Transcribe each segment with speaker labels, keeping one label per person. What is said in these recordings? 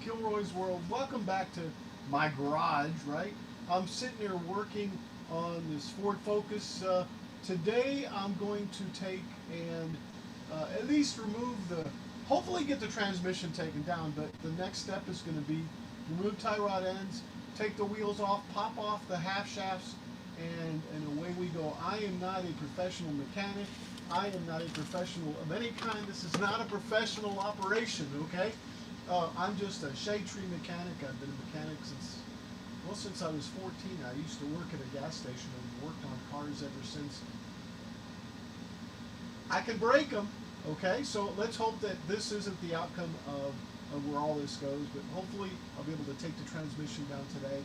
Speaker 1: Kilroy's World. Welcome back to my garage, right? I'm sitting here working on this Ford Focus. Today I'm going to take and at least remove hopefully get the transmission taken down, but the next step is going to be remove tie rod ends, take the wheels off, pop off the half shafts, and away we go. I am not a professional mechanic. I am not a professional of any kind. This is not a professional operation, okay? I'm just a shade tree mechanic. I've been a mechanic since I was 14. I used to work at a gas station and worked on cars ever since. I can break them, okay? So let's hope that this isn't the outcome of where all this goes, but hopefully I'll be able to take the transmission down today.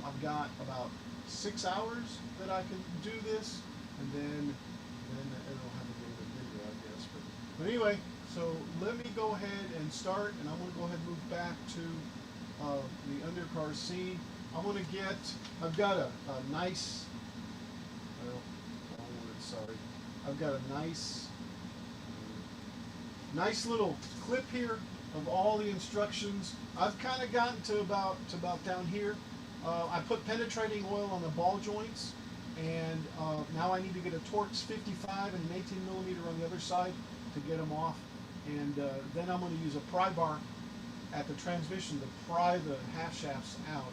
Speaker 1: I've got about 6 hours that I can do this, and then it'll have a bit of a video, I guess. But anyway, so let me go ahead and start, and I'm going to go ahead and move back to the undercar scene. I've got a nice, sorry, I've got a nice little clip here of all the instructions. I've kind of gotten to about down here. I put penetrating oil on the ball joints, and now I need to get a Torx 55 and an 18 millimeter on the other side to get them off. And then I'm going to use a pry bar at the transmission to pry the half shafts out.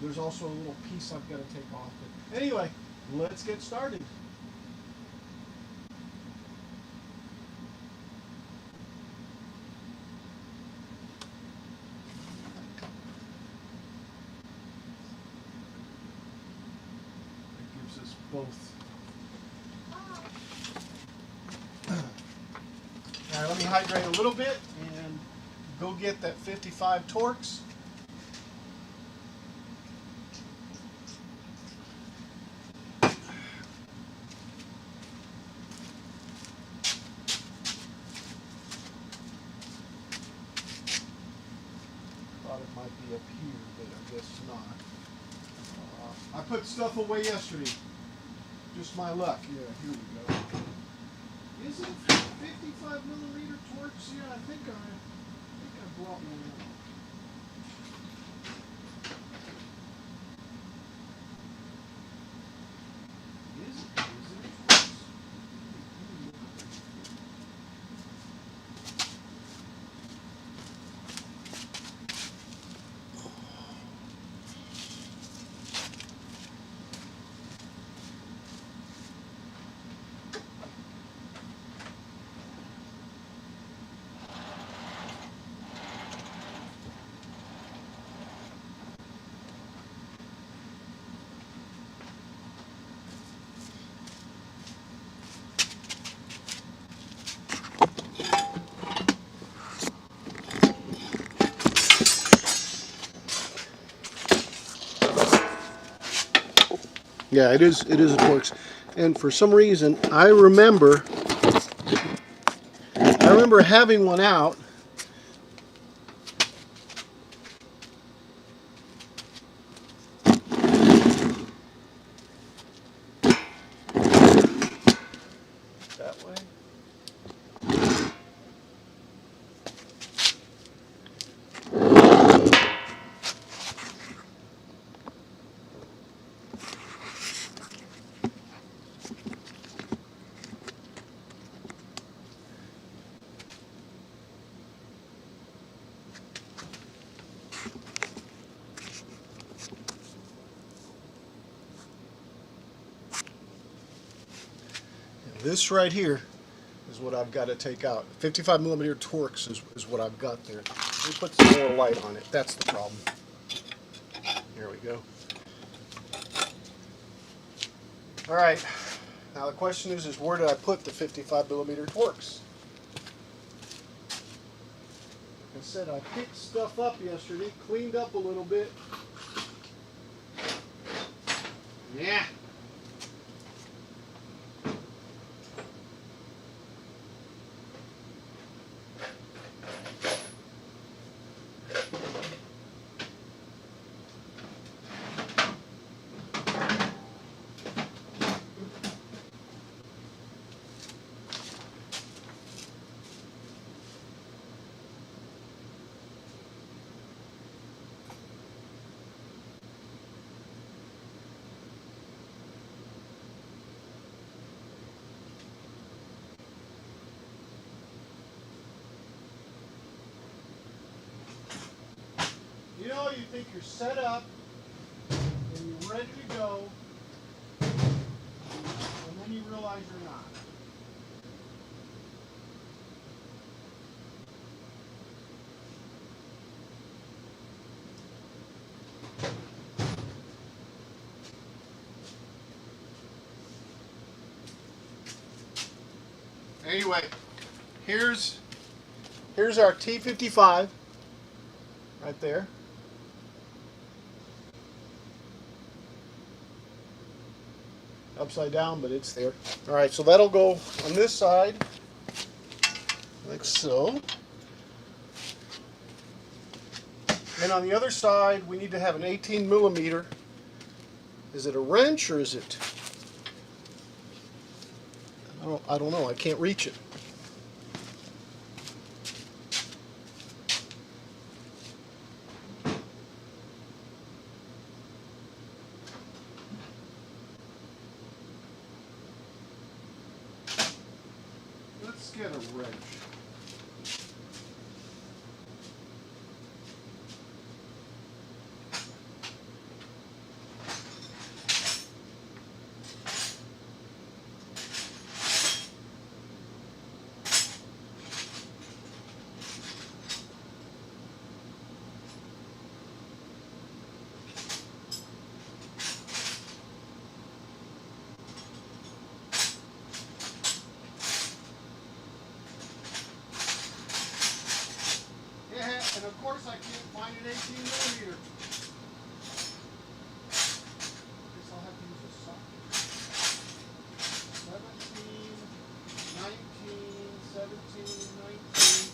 Speaker 1: There's also a little piece I've got to take off. But anyway, let's get started. That gives us both. All right, let me hydrate a little bit and go get that 55 Torx. Thought it might be up here, but I guess not. I put stuff away yesterday. Just my luck. Yeah, here we go. Is it 55 millimeter Torx? Yeah, I think I brought one out. Is it Torx? Yeah, it is a Torx, and for some reason I remember having one out. That way. This right here is what I've got to take out. 55 millimeter Torx is what I've got there. Let me put some more light on it. That's the problem. Here we go. All right. Now the question is where did I put the 55 millimeter Torx? Like I said, I picked stuff up yesterday, cleaned up a little bit. Yeah. until you think you're set up and you're ready to go, and then you realize you're not. Anyway, here's our T55 right there. Upside down, but it's there. All right, so that'll go on this side, like so. And on the other side, we need to have an 18 millimeter. Is it a wrench or is it? I don't know. I can't reach it. Let's get a wrench. And of course I can't find an 18 millimeter. Guess I'll have to use a socket. 17, 19, 17, 19.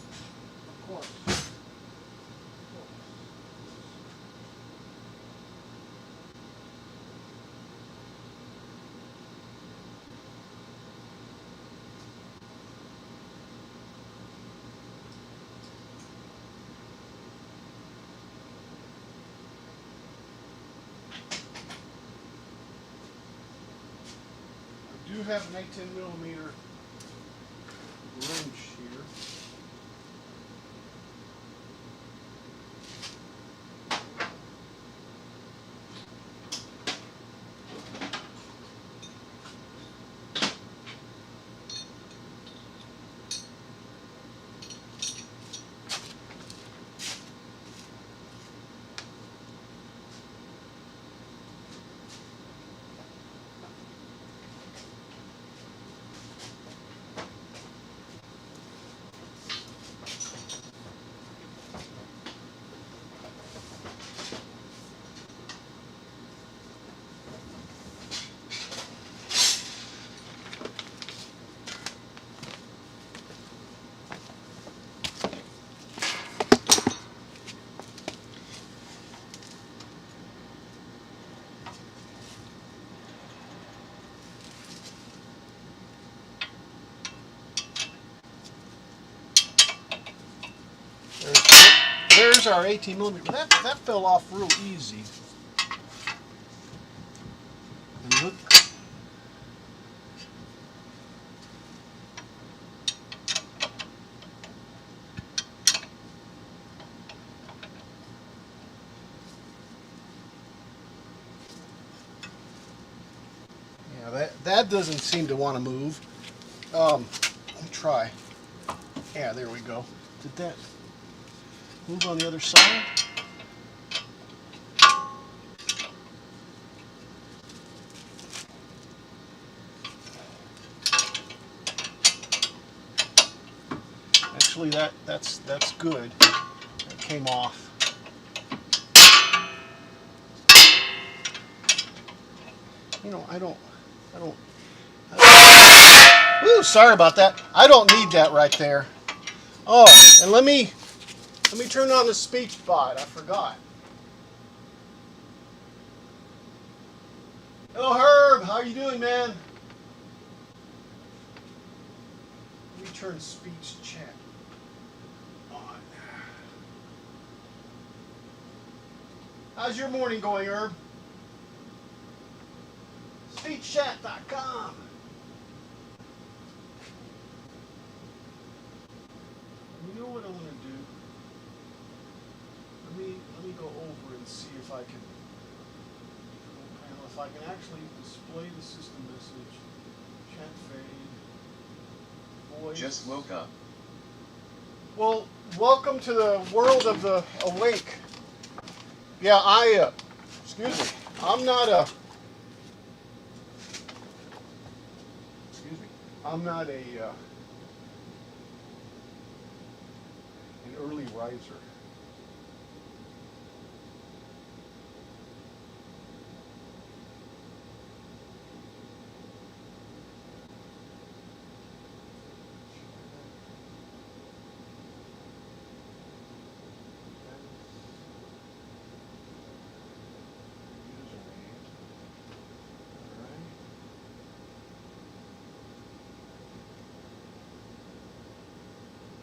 Speaker 1: Of course. I do have an 18 millimeter wrench here. There's our 18 millimeter. That fell off real easy. And look. Yeah, that doesn't seem to want to move. Let me try. Yeah, there we go. Did that move on the other side? Actually, that's good. That came off. You know, I don't. Ooh, sorry about that. I don't need that right there. Oh, and let me turn on the speech bot. I forgot. Hello, Herb. How are you doing, man? Let me turn speech chat on. How's your morning going, Herb? Speechchat.com. You know what I'm going to do? Let me go over it. I can actually display the system message, chat fade, voice.
Speaker 2: Just woke up.
Speaker 1: Well, welcome to the world of the awake. Yeah, excuse me, I'm not a, I'm not an early riser.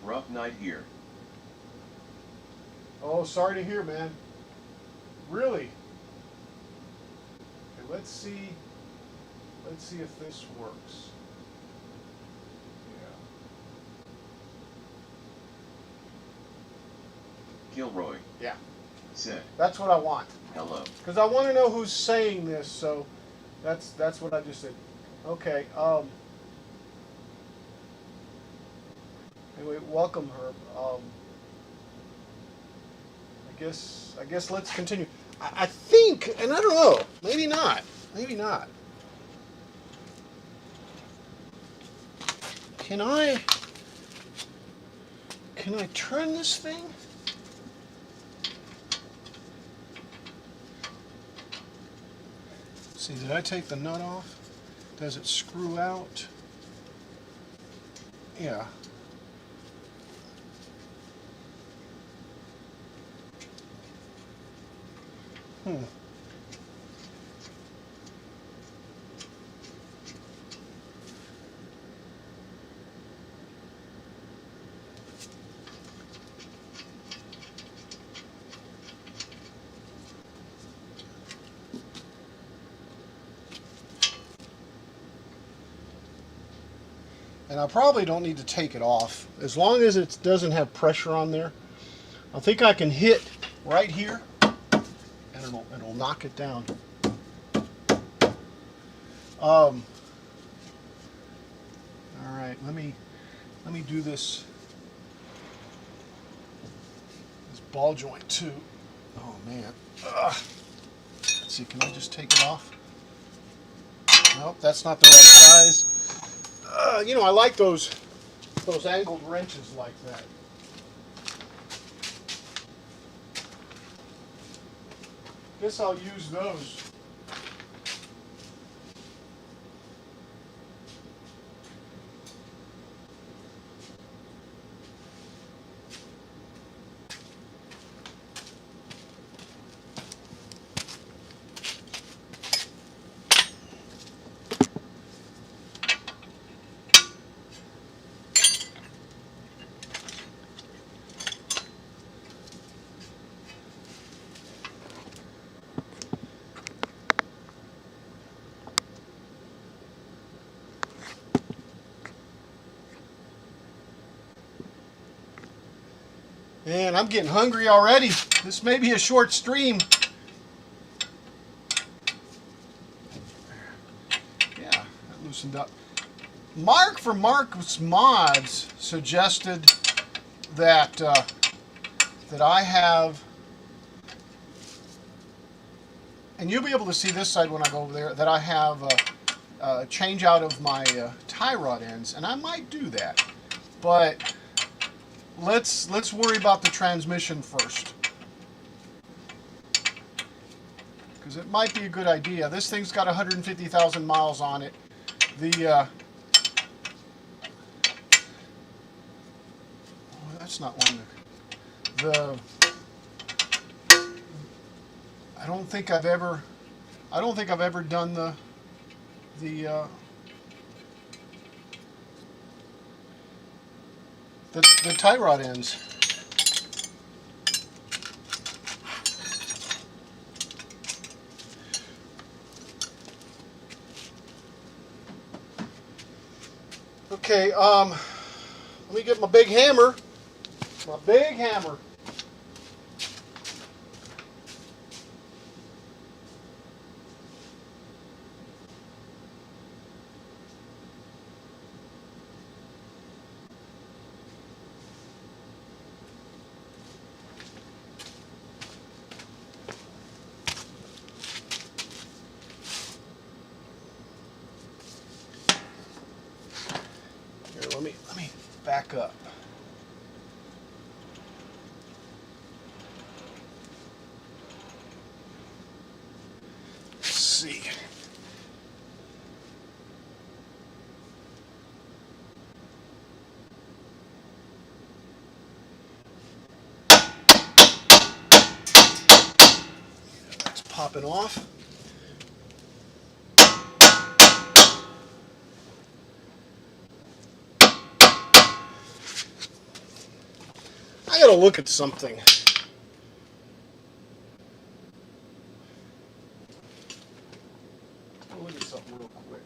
Speaker 2: Rough night here.
Speaker 1: Oh, sorry to hear, man. Really? Okay, let's see if this works.
Speaker 2: Gilroy
Speaker 1: Yeah.
Speaker 2: said,
Speaker 1: That's what I want.
Speaker 2: hello.
Speaker 1: Because I want to know who's saying this, so that's what I just said. Okay. Anyway, welcome, Herb. I guess let's continue. I think, and I don't know, maybe not. Maybe not. Can I turn this thing? See, did I take the nut off? Does it screw out? Yeah. And I probably don't need to take it off. As long as it doesn't have pressure on there, I think I can hit right here and it'll knock it down. All right, let me do this ball joint too. Oh man. Let's see, can I just take it off? Nope, that's not the right size. You know, I like those angled wrenches like that. Guess I'll use those. Man, I'm getting hungry already. This may be a short stream. Yeah, that loosened up. Mark from Mark's Mods suggested that that I have, and you'll be able to see this side when I go over there, that I have a change out of my tie rod ends, and I might do that, but let's worry about the transmission first, because it might be a good idea. This thing's got 150,000 miles on it. That's not one. I don't think I've ever done the tie rod ends. Okay, let me get my big hammer. My big hammer. back up. Let's see. That's popping off. I gotta look at something. I'll look at something real quick.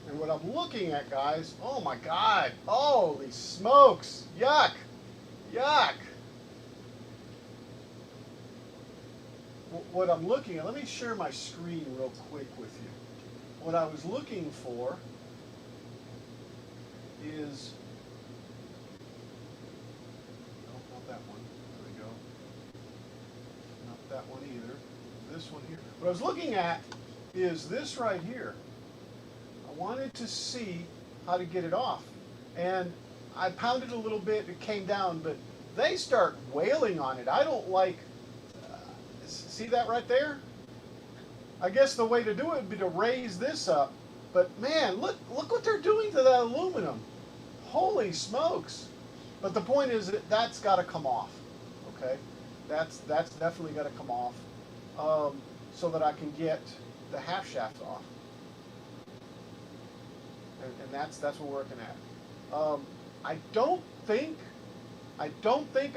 Speaker 1: And what I'm looking at, guys, oh my God, holy smokes, yuck, yuck. What I'm looking at, let me share my screen real quick with you. What I was looking for is, no, not that one, there we go. Not that one either, this one here. What I was looking at is this right here. I wanted to see how to get it off. And I pounded a little bit, it came down, but they start wailing on it. I don't like, see that right there? I guess the way to do it would be to raise this up. But man, look what they're doing to that aluminum. Holy smokes. But the point is that that's got to come off, okay? That's definitely got to come off so that I can get the half shaft off. And that's what we're working at. I don't think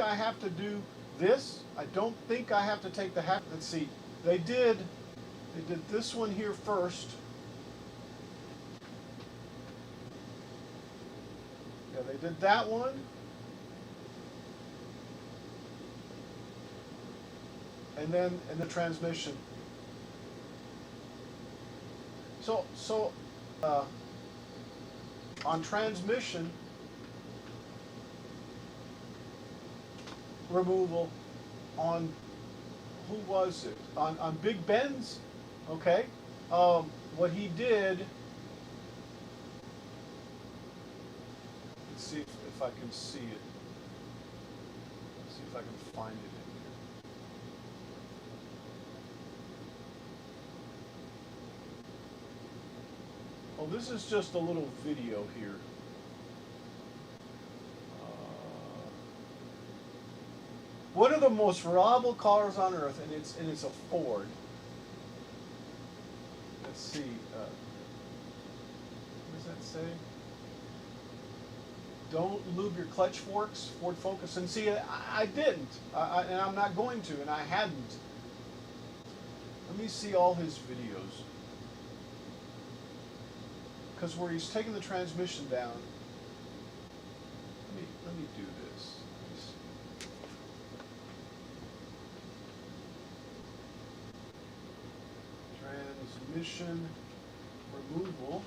Speaker 1: I have to do this. I don't think I have to take the half. Let's see. They did this one here first. Yeah, they did that one. And then the transmission. So on transmission removal, on who was it? On Big Ben's, okay. What he did. Let's see if I can see it. Let's see if I can find it in here. Oh, this is just a little video here. One of the most reliable cars on earth, and it's a Ford. Let's see. What does that say? Don't lube your clutch forks, Ford Focus. And see, I didn't, and I'm not going to, and I hadn't. Let me see all his videos. Because where he's taking the transmission down, let me do this. Let me see. Transmission removal.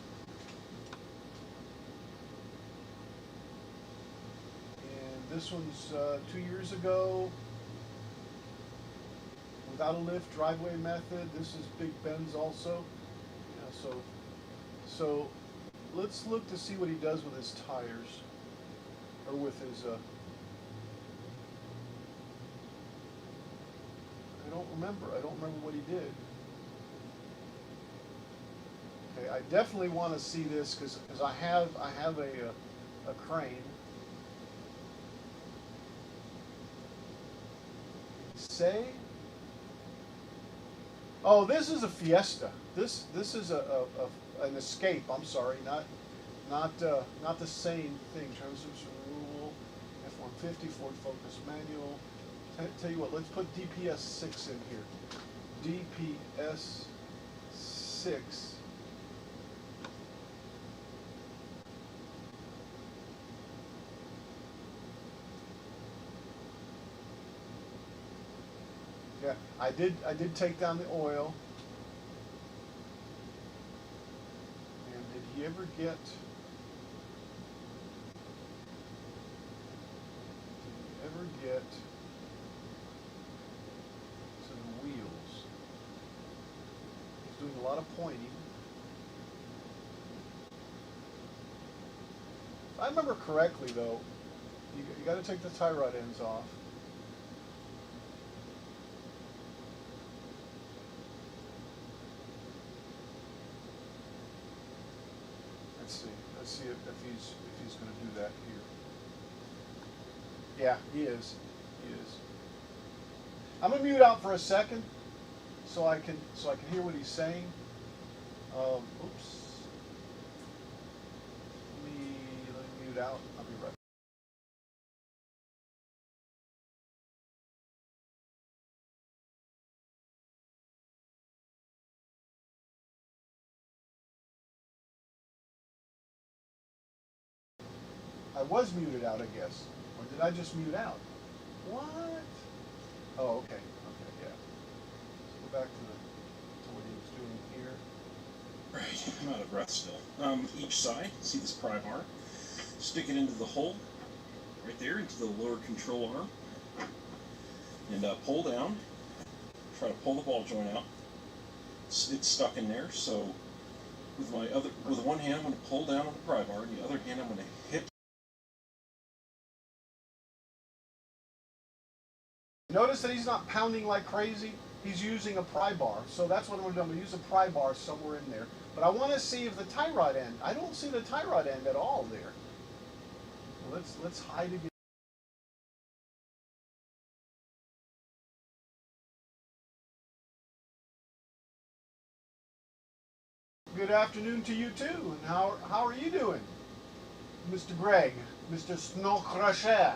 Speaker 1: And this one's 2 years ago. Without a lift, driveway method. This is Big Ben's also. Yeah, so let's look to see what he does with his tires, or with his. I don't remember. I don't remember what he did. Okay, I definitely want to see this because I have a crane. Say. Oh, this is a Fiesta. This is an Escape. I'm sorry, not the same thing. Transmission removal, F-150, Ford Focus manual. Tell you what, let's put DPS 6 in here. DPS 6. Yeah, I did take down the oil. And did he ever get to the wheels? He's doing a lot of pointing. If I remember correctly though, you got to take the tie rod ends off. Let's see if he's going to do that here. Yeah, he is. He is. I'm going to mute out for a second, so I can hear what he's saying. Oops. Let me mute out. I'll be right back. I was muted out, I guess. Or did I just mute out? What? Oh, okay. Okay, yeah. Let's go back to what he was doing here.
Speaker 3: Right, I'm out of breath still. Each side, see this pry bar? Stick it into the hole, right there, into the lower control arm. And pull down. Try to pull the ball joint out. It's stuck in there, so with one hand I'm going to pull down on the pry bar, and the other hand I'm going to hit.
Speaker 1: Notice that he's not pounding like crazy. He's using a pry bar. So that's what I'm going to do. I'm going to use a pry bar somewhere in there. But I want to see if the tie rod end. I don't see the tie rod end at all there. Let's hide again. Good afternoon to you too. And how are you doing, Mr. Greg, Mr. Snowcrusher?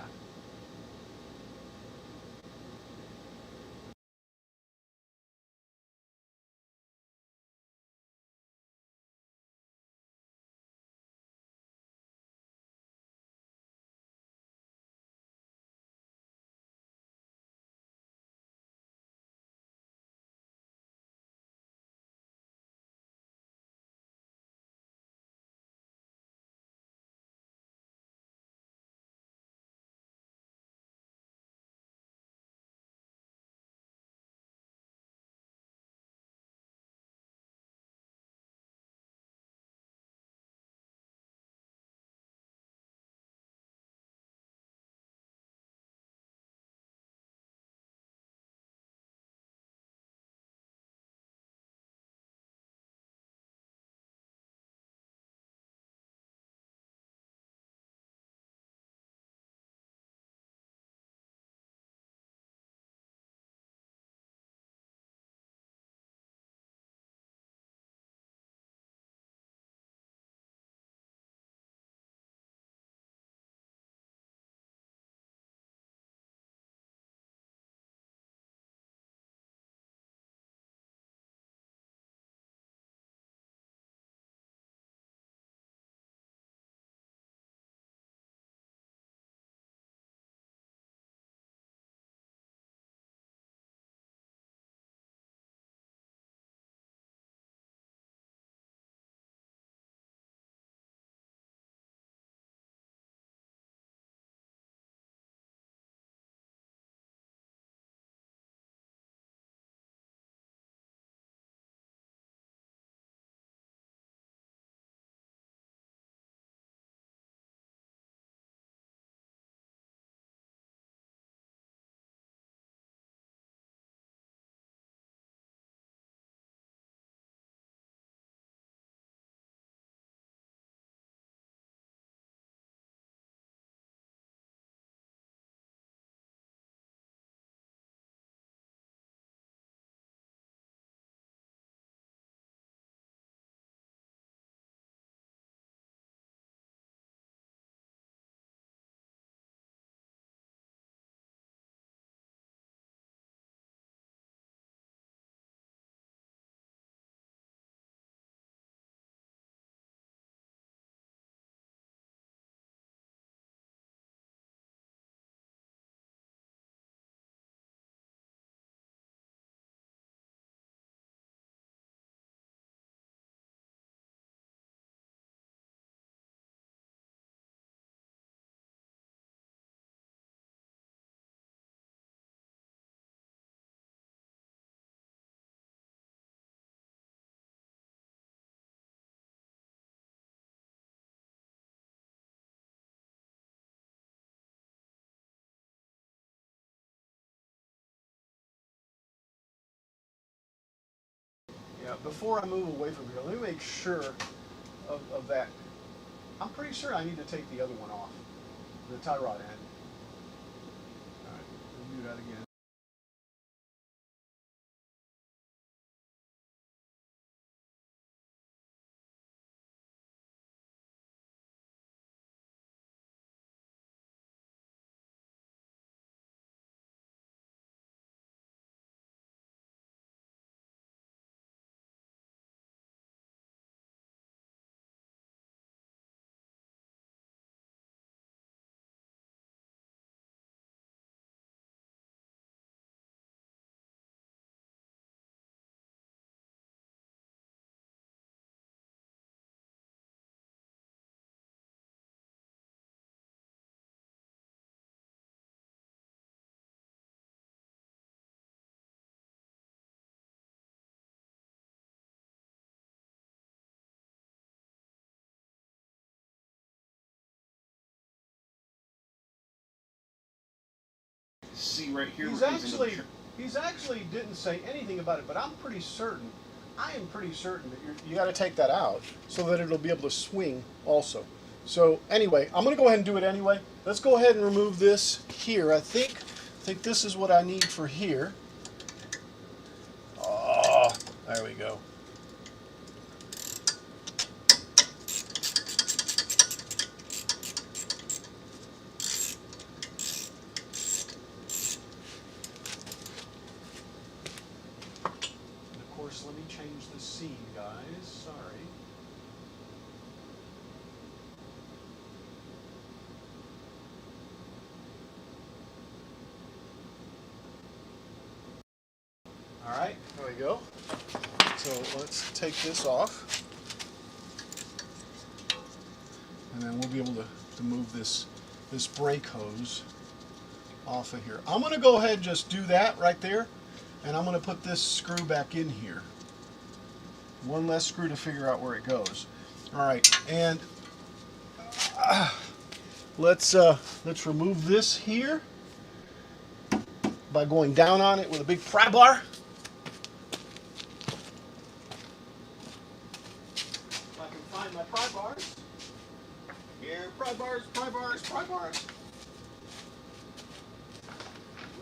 Speaker 1: before I move away from here, let me make sure of that. I'm pretty sure I need to take the other one off, the tie rod end. All right, we'll do that again.
Speaker 3: See right here.
Speaker 1: He's actually didn't say anything about it, but I'm pretty certain. I am pretty certain that you got to take that out so that it'll be able to swing also. So anyway, I'm going to go ahead and do it anyway. Let's go ahead and remove this here. I think this is what I need for here. Oh, there we go. Of course, let me change the scene, guys. Sorry. All right, there we go. So let's take this off. And then we'll be able to move this brake hose off of here. I'm going to go ahead and just do that right there. And I'm going to put this screw back in here. One less screw to figure out where it goes. All right, and let's remove this here by going down on it with a big pry bar. If I can find my pry bars. Here, pry bars, pry bars, pry bars.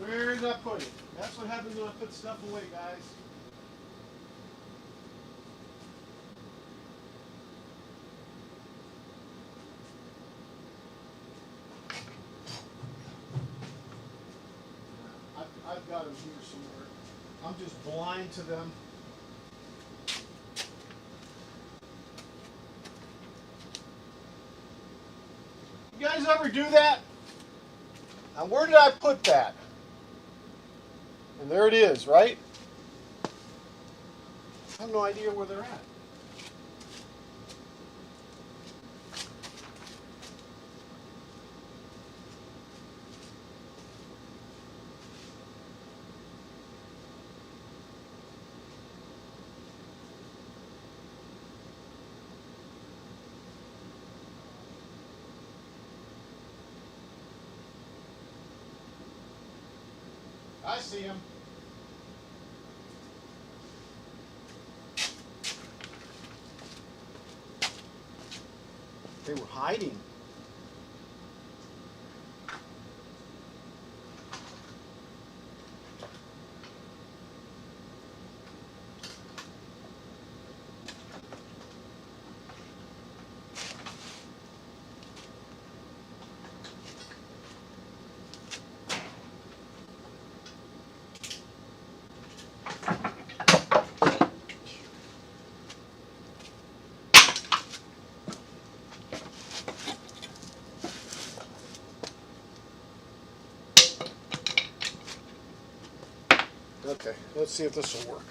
Speaker 1: Where did I put it? That's what happens when I put stuff away, guys. I've got them here somewhere. I'm just blind to them. You guys ever do that? Now, where did I put that? And there it is, right? I have no idea where they're at. I see them. They were hiding. Okay, let's see if this will work.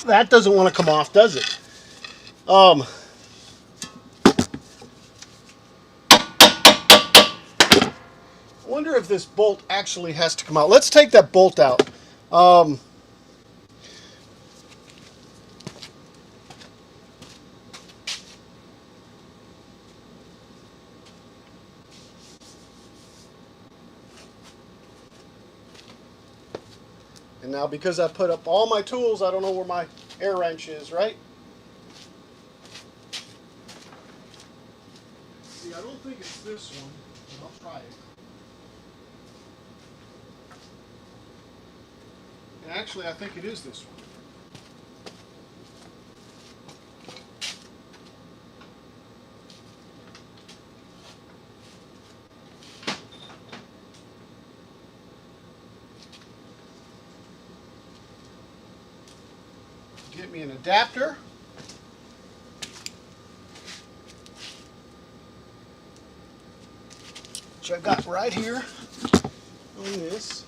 Speaker 1: That doesn't want to come off, does it? I wonder if this bolt actually has to come out. Let's take that bolt out. And now because I put up all my tools, I don't know where my air wrench is, right? See, I don't think it's this one, but I'll try it. And actually, I think it is this one. Get me an adapter. Which I've got right here on this.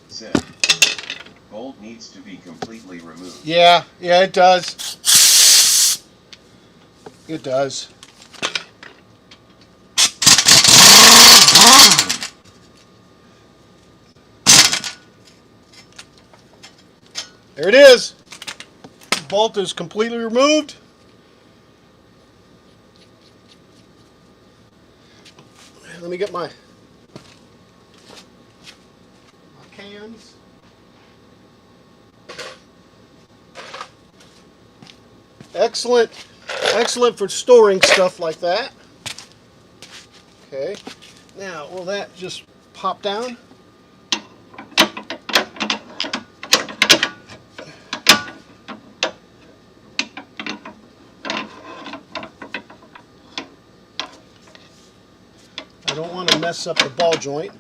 Speaker 2: Set. Bolt needs to be completely removed.
Speaker 1: Yeah, it does. It does. There it is. The bolt is completely removed. Let me get my cans. Excellent. Excellent for storing stuff like that. Okay. Now, will that just pop down? I don't want to mess up the ball joint.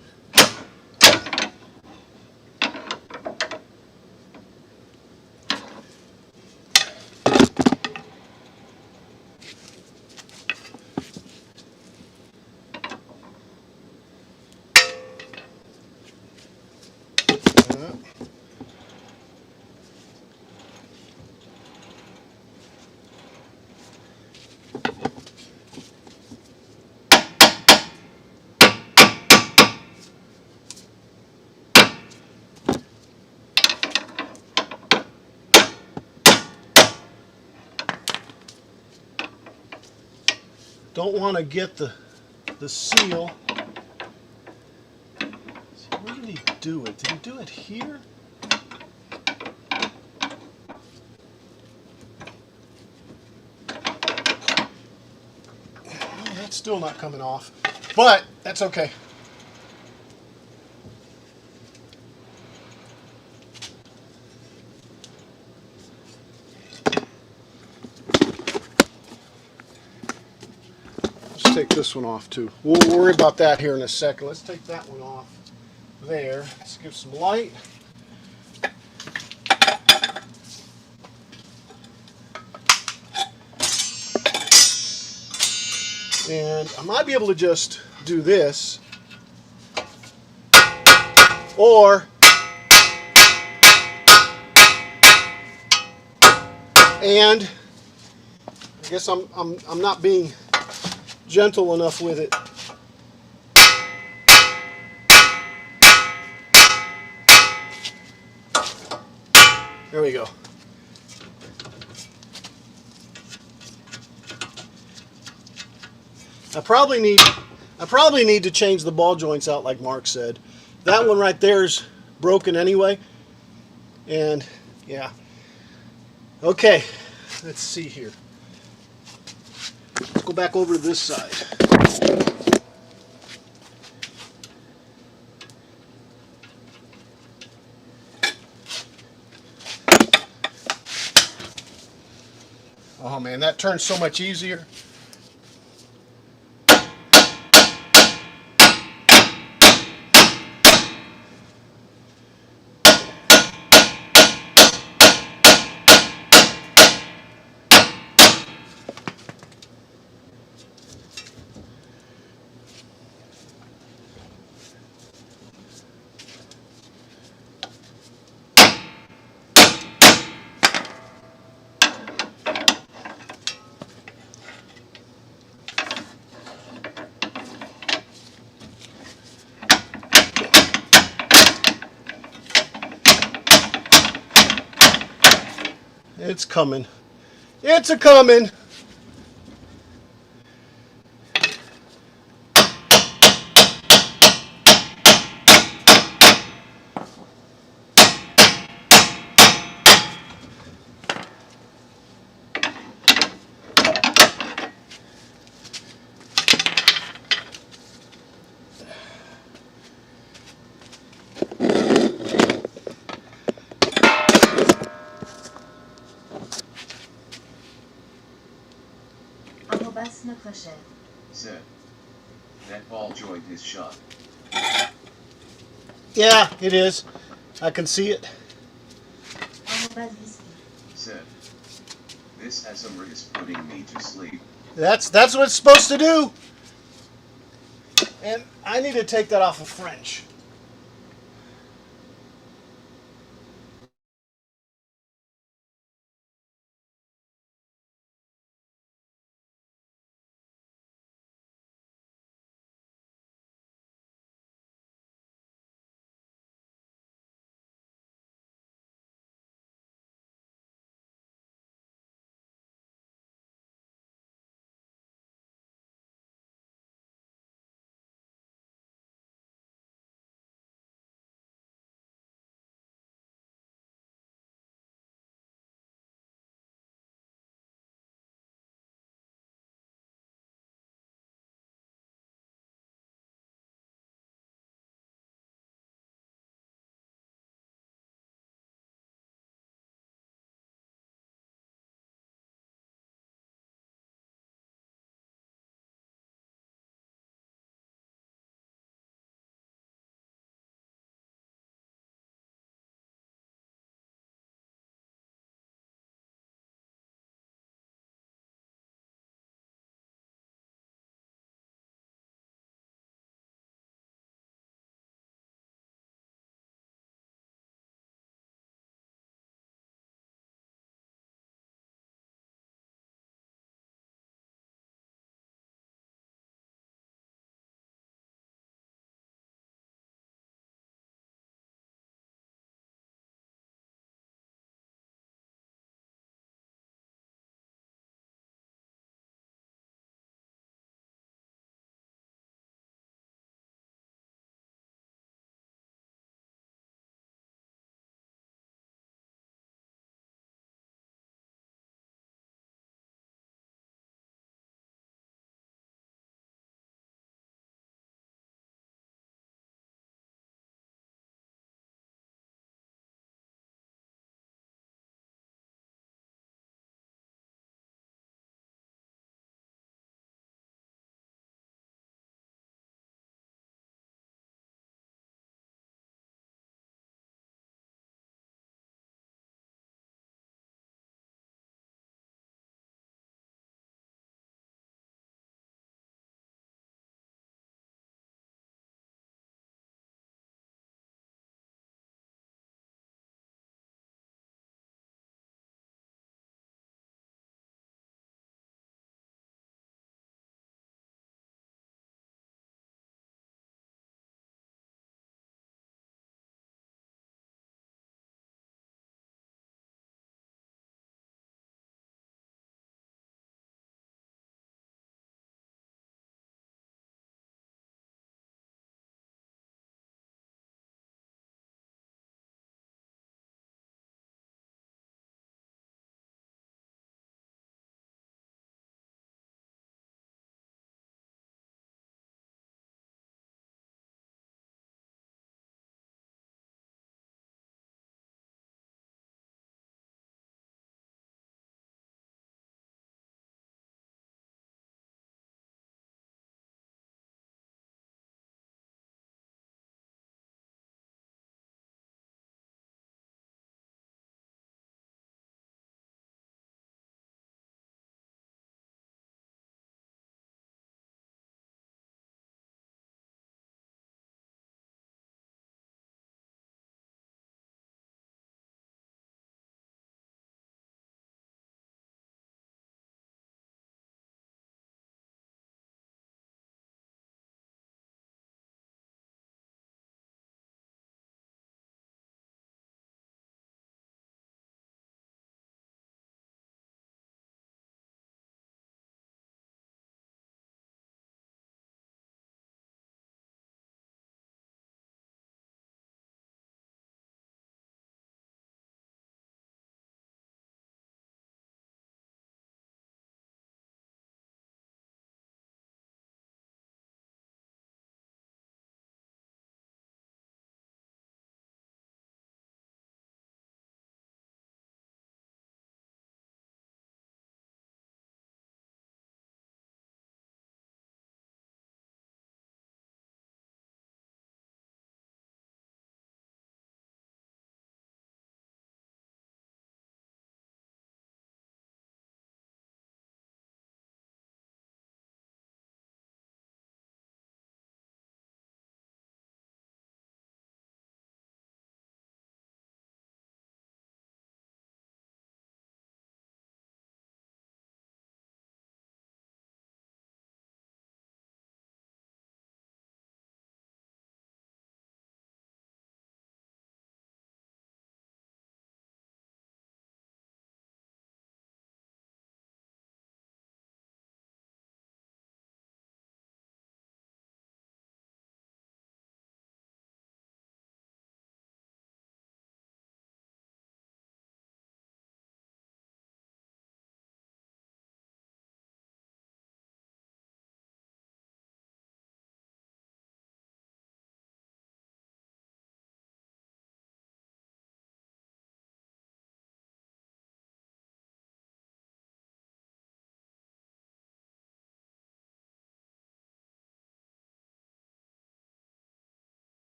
Speaker 1: Don't want to get the seal. See, where did he do it? Did he do it here? Oh, that's still not coming off, but that's okay. Take this one off too. We'll worry about that here in a second. Let's take that one off there. Let's give some light. And I might be able to just do this, or and I guess I'm not being gentle enough with it. There we go. I probably need to change the ball joints out like Mark said. That one right there is broken anyway. And yeah. Okay, let's see here. Let's go back over to this side. Oh man, that turns so much easier. It's coming. It's a coming.
Speaker 4: Touché.
Speaker 2: Said. That ball joint is shot.
Speaker 1: Yeah, it is. I can see it.
Speaker 4: Arrobase risqué.
Speaker 2: Said. This SMR is putting me to sleep.
Speaker 1: That's what it's supposed to do. And I need to take that off of French.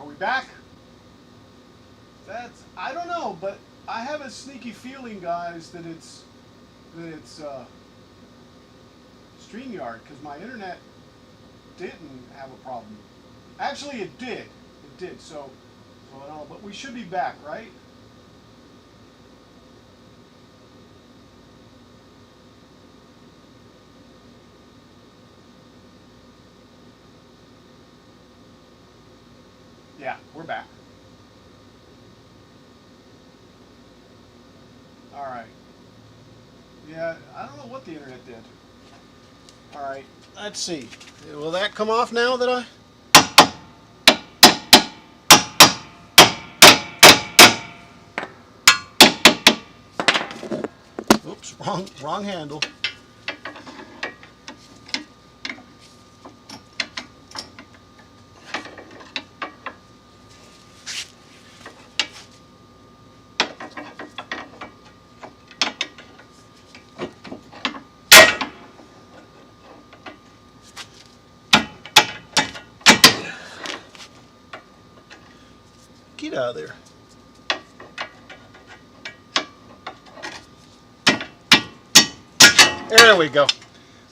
Speaker 1: Are we back? I don't know, but I have a sneaky feeling, guys, that it's StreamYard, because my internet didn't have a problem. Actually, it did. It did. So I don't know, but we should be back, right? Yeah, we're back. All right. Yeah, I don't know what the internet did. All right, let's see. Will that come off now that I... Oops, wrong handle. Get out of there. There we go.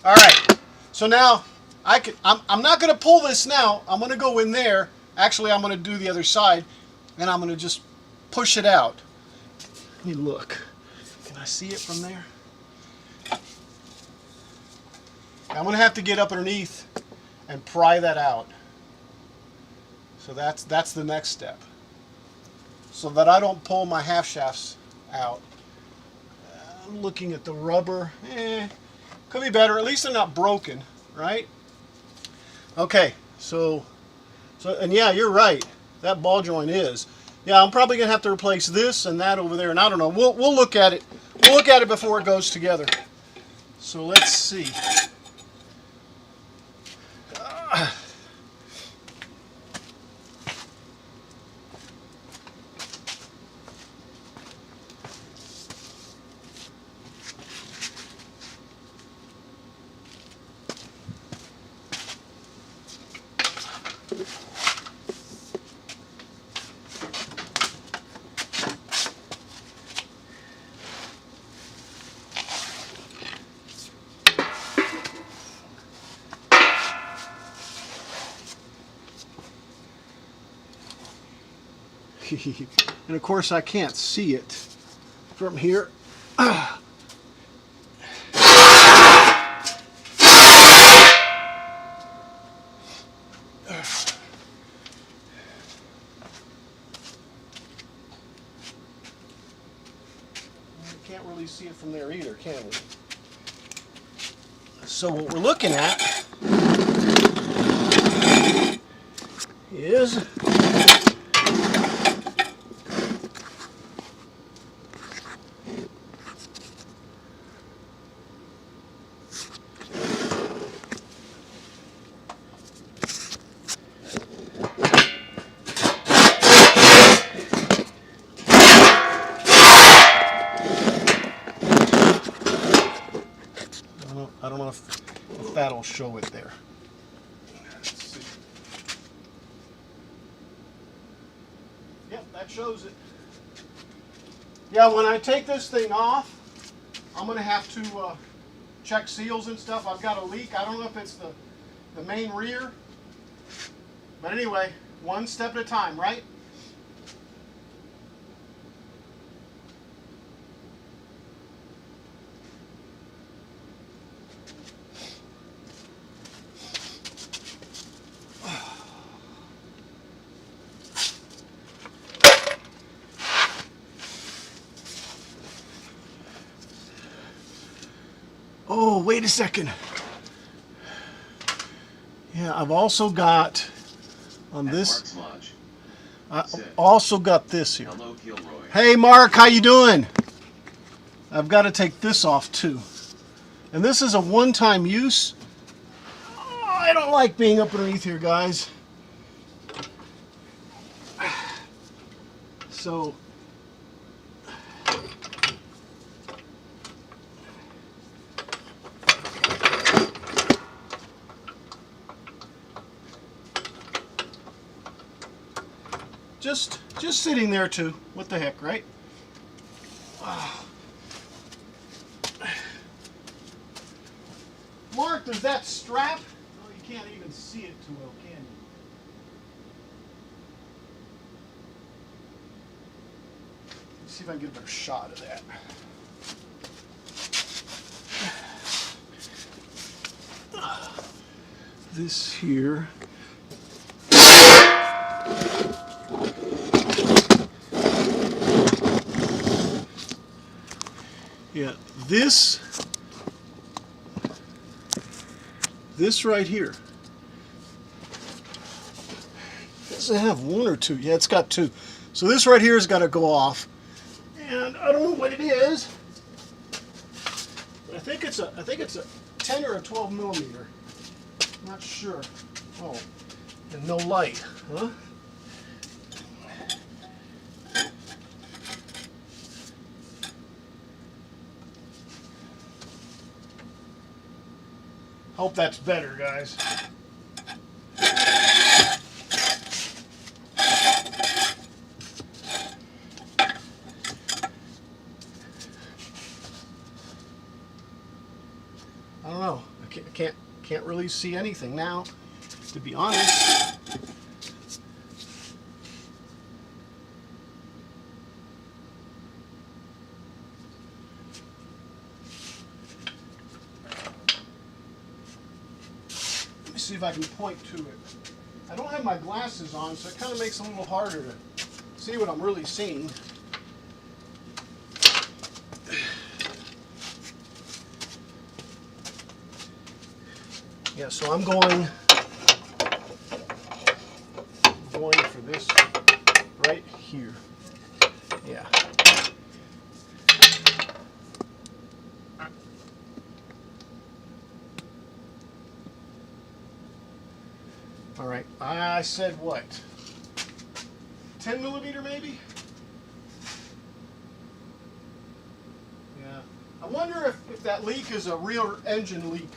Speaker 1: All right. So now I'm not going to pull this now. I'm going to go in there. Actually, I'm going to do the other side, and I'm going to just push it out. Let me look. Can I see it from there? I'm going to have to get up underneath and pry that out. So that's the next step. So that I don't pull my half shafts out. I'm looking at the rubber. Could be better. At least they're not broken, right? Okay, so and yeah, you're right. That ball joint is. Yeah, I'm probably gonna have to replace this and that over there, and I don't know. We'll look at it. We'll look at it before it goes together. So let's see. And of course I can't see it from here. I can't really see it from there either, can we? So what we're looking at is I don't know if that'll show it there. Let's see. Yep, that shows it. Yeah, when I take this thing off, I'm going to have to check seals and stuff. I've got a leak. I don't know if it's the main rear. But anyway, one step at a time, right? Oh, wait a second. Yeah, I've also got on this. I also got this here.
Speaker 2: Hello, Gilroy.
Speaker 1: Hey, Mark, how you doing? I've got to take this off too. And this is a one-time use. Oh, I don't like being up underneath here, guys. So. just sitting there too. What the heck, right? Mark, there's that strap. Oh, you can't even see it too well, can you? Let's see if I can get a better shot of that. This here. Yeah, this right here. Does it have one or two? Yeah, it's got two. So this right here has got to go off, and I don't know what it is. But I think it's a 10 or a 12 millimeter. Not sure. Oh, and no light, huh? Hope that's better, guys. I don't know. I can't really see anything now, to be honest. Let me see if I can point to it. I don't have my glasses on, so it kind of makes it a little harder to see what I'm really seeing. Yeah, so I'm going for this right here. Yeah. All right, I said what? 10 millimeter maybe? Yeah. I wonder if that leak is a real engine leak.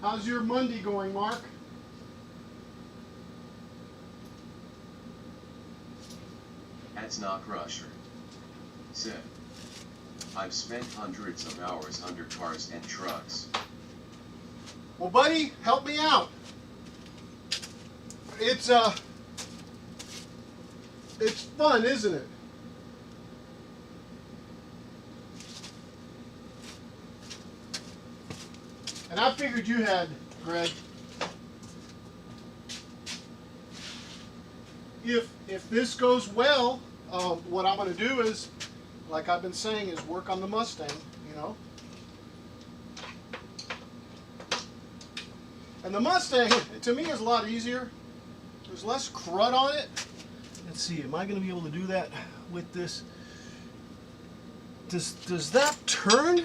Speaker 1: How's your Monday going, Mark?
Speaker 2: That's not Rusher. Said. I've spent hundreds of hours under cars and trucks.
Speaker 1: Well, buddy, help me out. It's fun, isn't it? And I figured you had, Greg. If this goes well, what I'm going to do is, like I've been saying, is work on the Mustang, you know. And the Mustang, to me, is a lot easier. There's less crud on it. Let's see, am I going to be able to do that with this? Does that turn?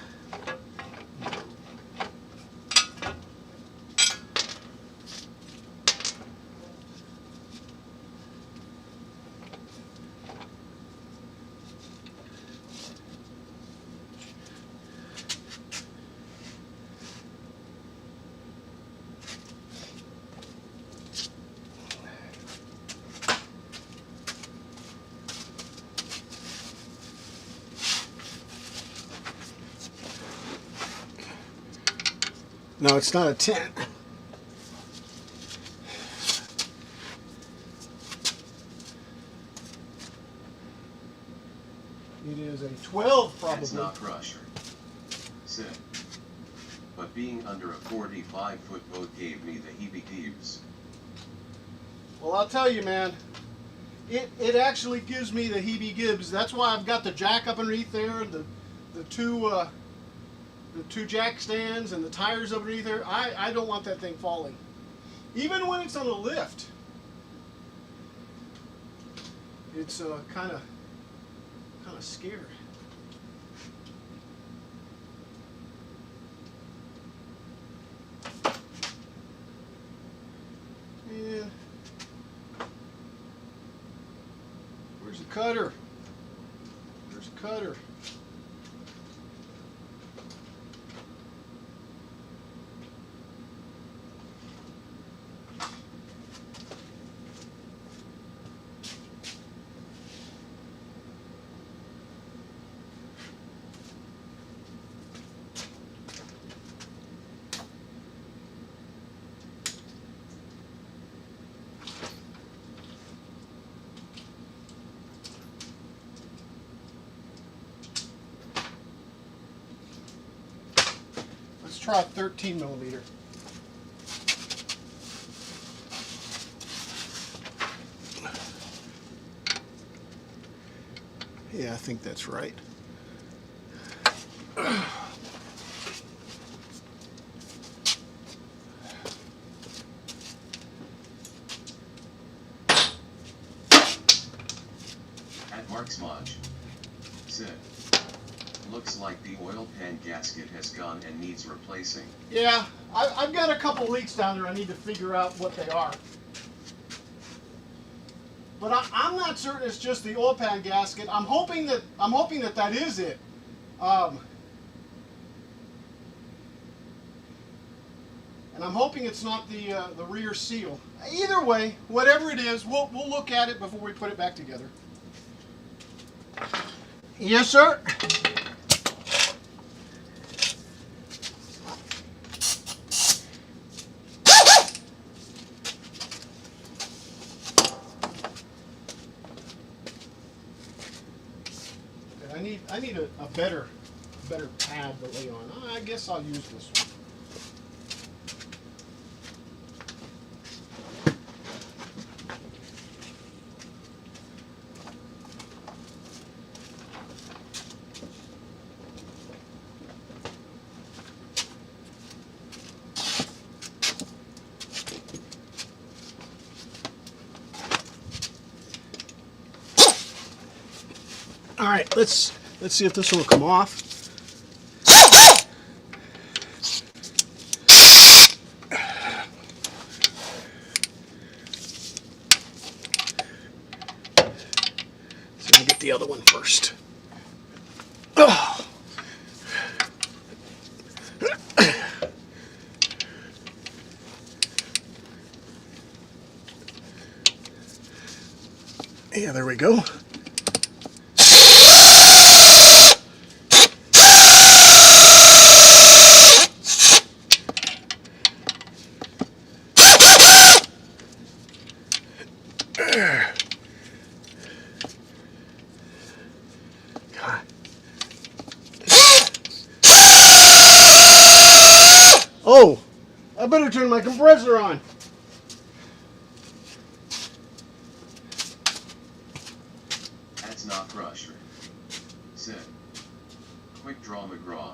Speaker 1: No, it's not a 10. It is a 12, probably.
Speaker 2: That's not Rusher. Said. But being under a 45-foot boat gave me the heebie-jeebies.
Speaker 1: Well, I'll tell you, man, it actually gives me the heebie-gibs. That's why I've got the jack up underneath there, the two jack stands and the tires underneath there. I don't want that thing falling. Even when it's on a lift, it's kind of scary. cutter. There's cutter. Let's try a 13 millimeter. Yeah, I think that's right.
Speaker 2: At Mark's Modge said, looks like the oil pan gasket has gone and needs replacing.
Speaker 1: Yeah, I've got a couple leaks down there. I need to figure out what they are. But I'm not certain it's just the oil pan gasket. I'm hoping that that is it. And I'm hoping it's not the rear seal. Either way, whatever it is, we'll look at it before we put it back together. Yes, sir. I need a better pad to lay on. I guess I'll use this one. All right, let's see if this one will come off. So I'll get the other one first. Oh. Yeah, there we go. God. Oh, I better turn my compressor on.
Speaker 2: That's not Rusher said, quick draw McGraw.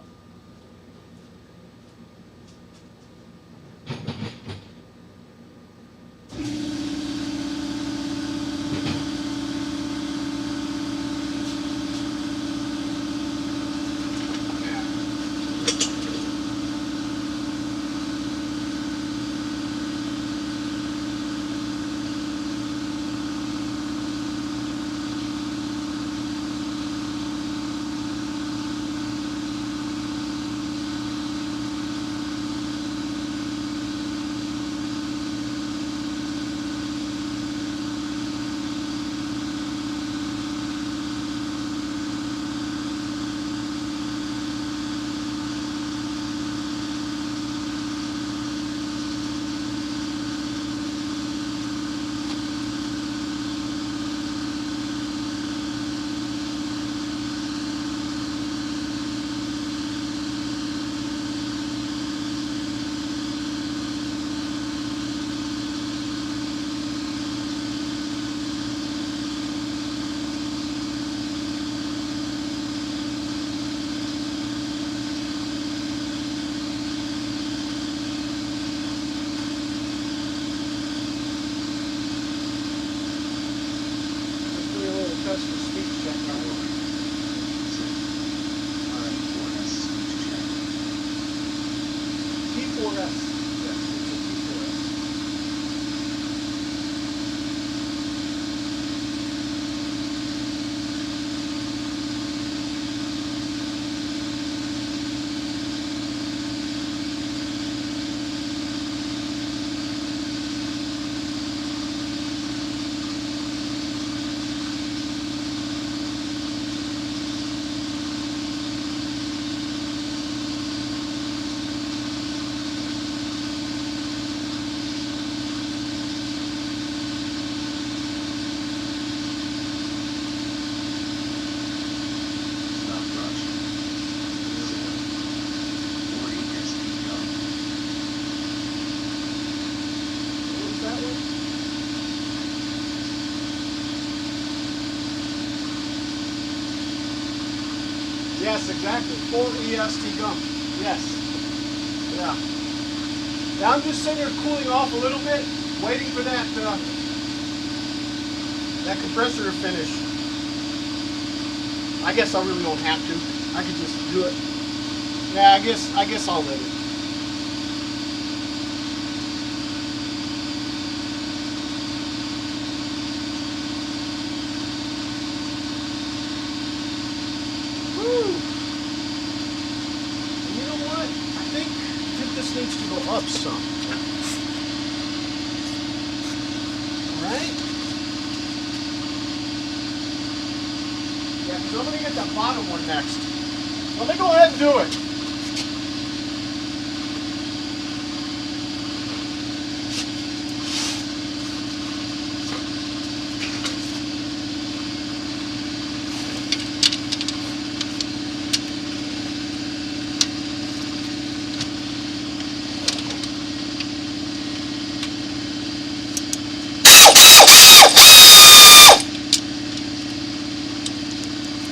Speaker 1: Yes, exactly. 4 EST gum. Yes. Yeah. Now I'm just sitting here cooling off a little bit, waiting for that that compressor to finish. I guess I really don't have to. I could just do it. Yeah, I guess I'll let it. Woo! And you know what? I think this needs to go up some. Alright? Yeah, because I'm going to get that bottom one next. Let me go ahead and do it.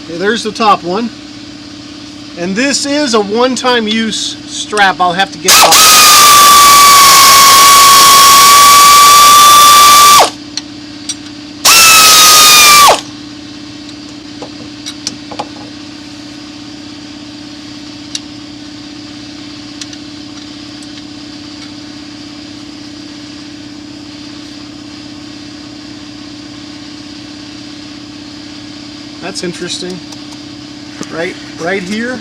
Speaker 1: Okay, there's the top one. And this is a one-time use strap. I'll have to get off. That's interesting. Right here.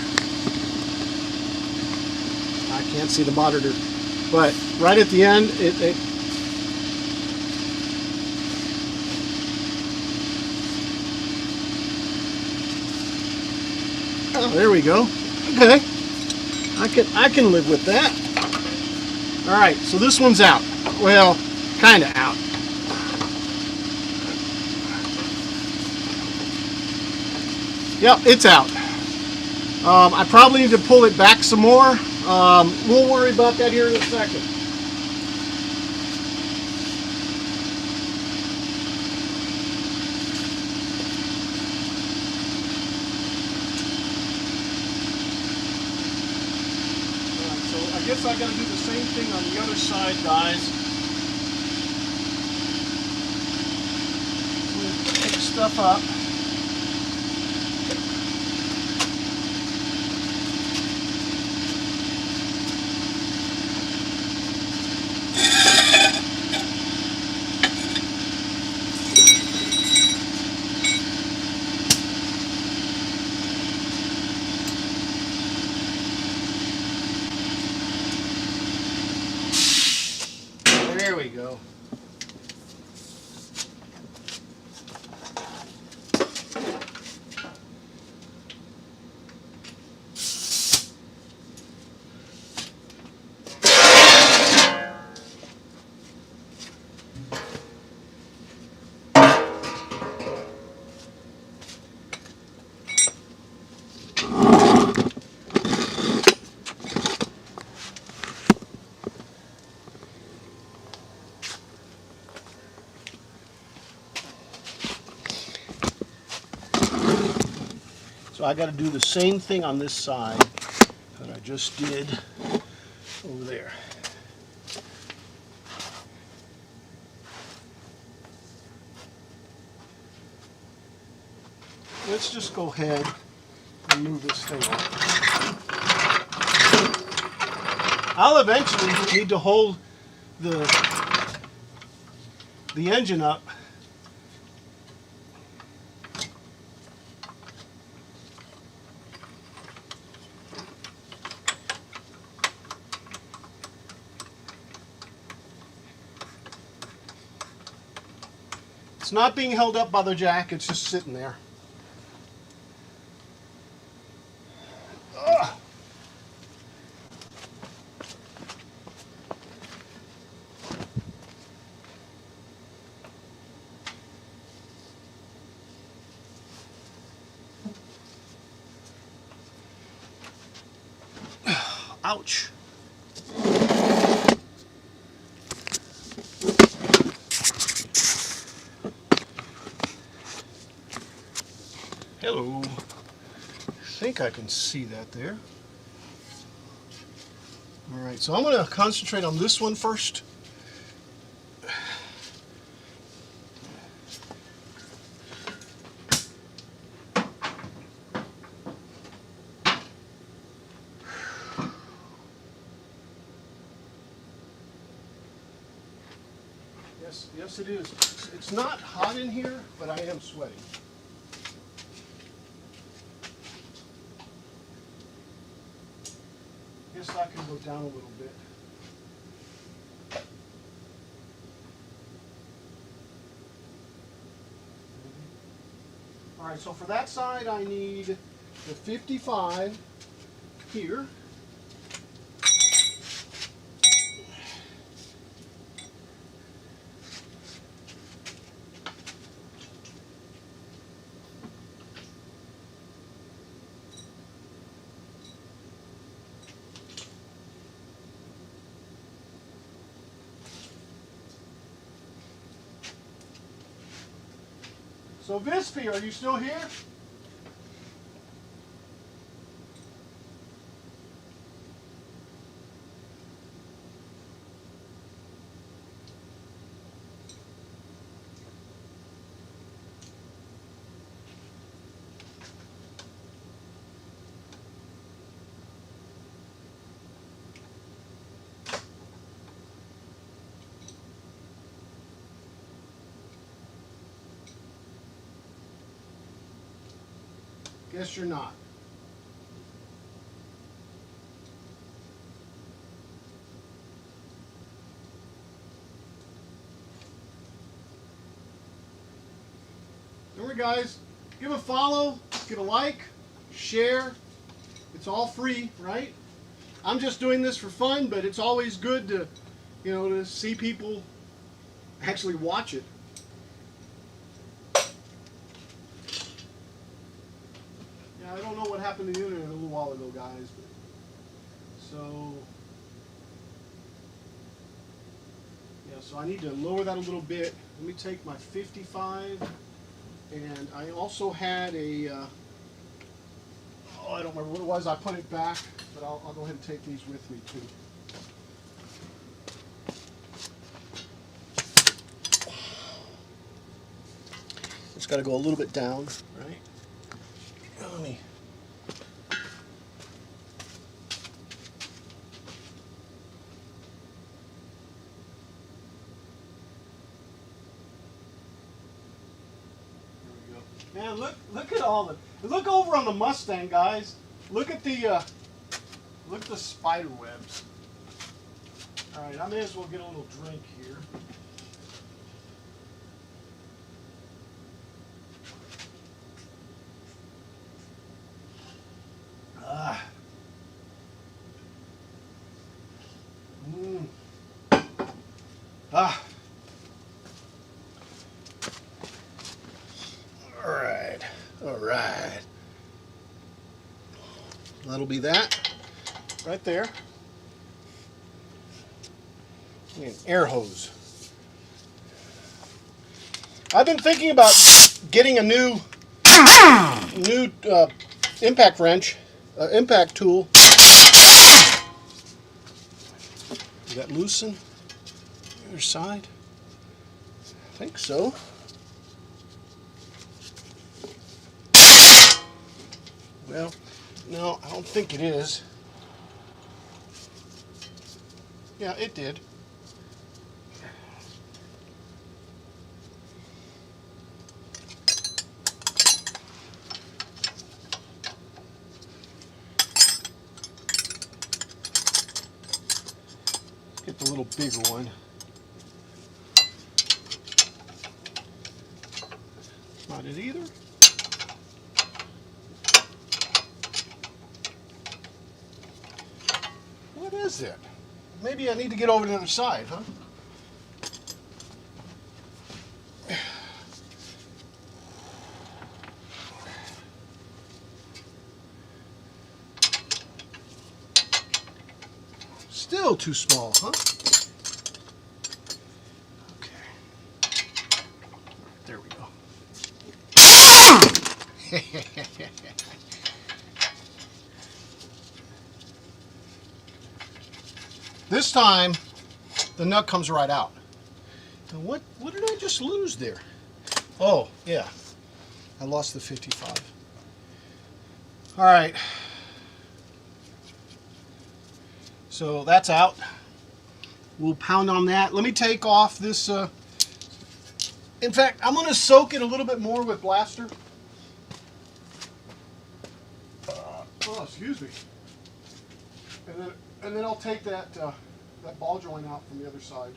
Speaker 1: I can't see the monitor, but right at the end, it oh, there we go. Okay, I can live with that. All right, so this one's out. Well, kind of out. Yep, it's out. I probably need to pull it back some more. We'll worry about that here in a second. Alright, so I guess I got to do the same thing on the other side, guys. Pick stuff up. There we go. So I got to do the same thing on this side that I just did over there. Let's just go ahead and move this thing up. I'll eventually need to hold the engine up. It's not being held up by the jack, it's just sitting there. Ugh. Ouch. Hello. think I can see that there. All right, so I'm going to concentrate on this one first. Yes, it is. It's not hot in here, but I am sweating. Guess I can go down a little bit. All right, so for that side, I need the 55 here. So Vispy, are you still here? Guess you're not. Remember guys, give a follow, give a like, share. It's all free, right? I'm just doing this for fun, but it's always good to, to see people actually watch it. I don't know what happened to the internet a little while ago, guys. So I need to lower that a little bit. Let me take my 55, and I also had a, I don't remember what it was. I put it back, but I'll go ahead and take these with me too. It's got to go a little bit down, right? Let me. Man, look at all the. Look over on the Mustang, guys. Look at the spider webs. All right, I may as well get a little drink here. All right. That'll be that right there. An air hose. I've been thinking about getting a new impact wrench, impact tool. Is that loosen? The other side? I think so. Well, no, I don't think it is. Yeah, it did. Get the little bigger one. Not it either. What is it? Maybe I need to get over to the other side, huh? Still too small, huh? Okay. There we go. This time, the nut comes right out. Now what did I just lose there? Oh, yeah. I lost the 55. All right. So that's out. We'll pound on that. Let me take off this. In fact, I'm going to soak it a little bit more with Blaster. Oh, excuse me. And then I'll take that that ball joint out from the other side.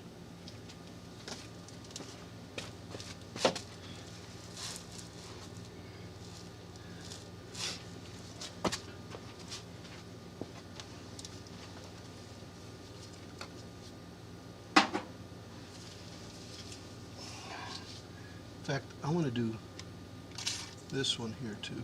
Speaker 1: In fact, I want to do this one here too.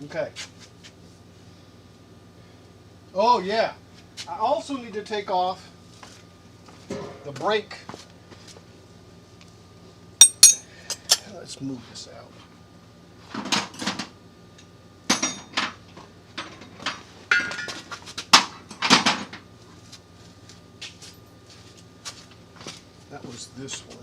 Speaker 1: Okay. Oh yeah. I also need to take off the brake. Let's move this out. That was this one.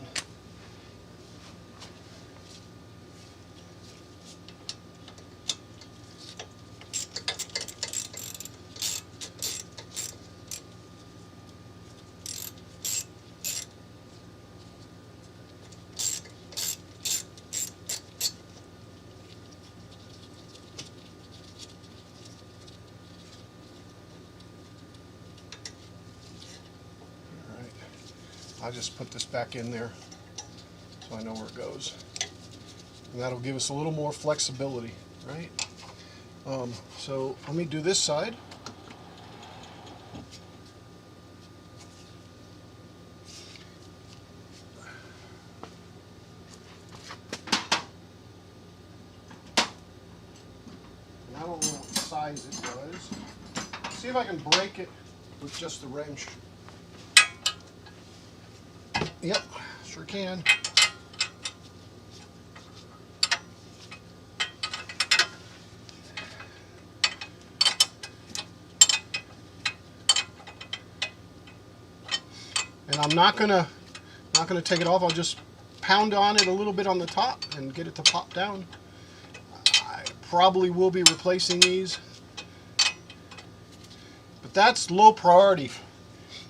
Speaker 1: I'll just put this back in there so I know where it goes. And that'll give us a little more flexibility, right? So let me do this side. And I don't know what size it was. See if I can break it with just the wrench. Yep, sure can. And I'm not gonna take it off. I'll just pound on it a little bit on the top and get it to pop down. I probably will be replacing these, but that's low priority.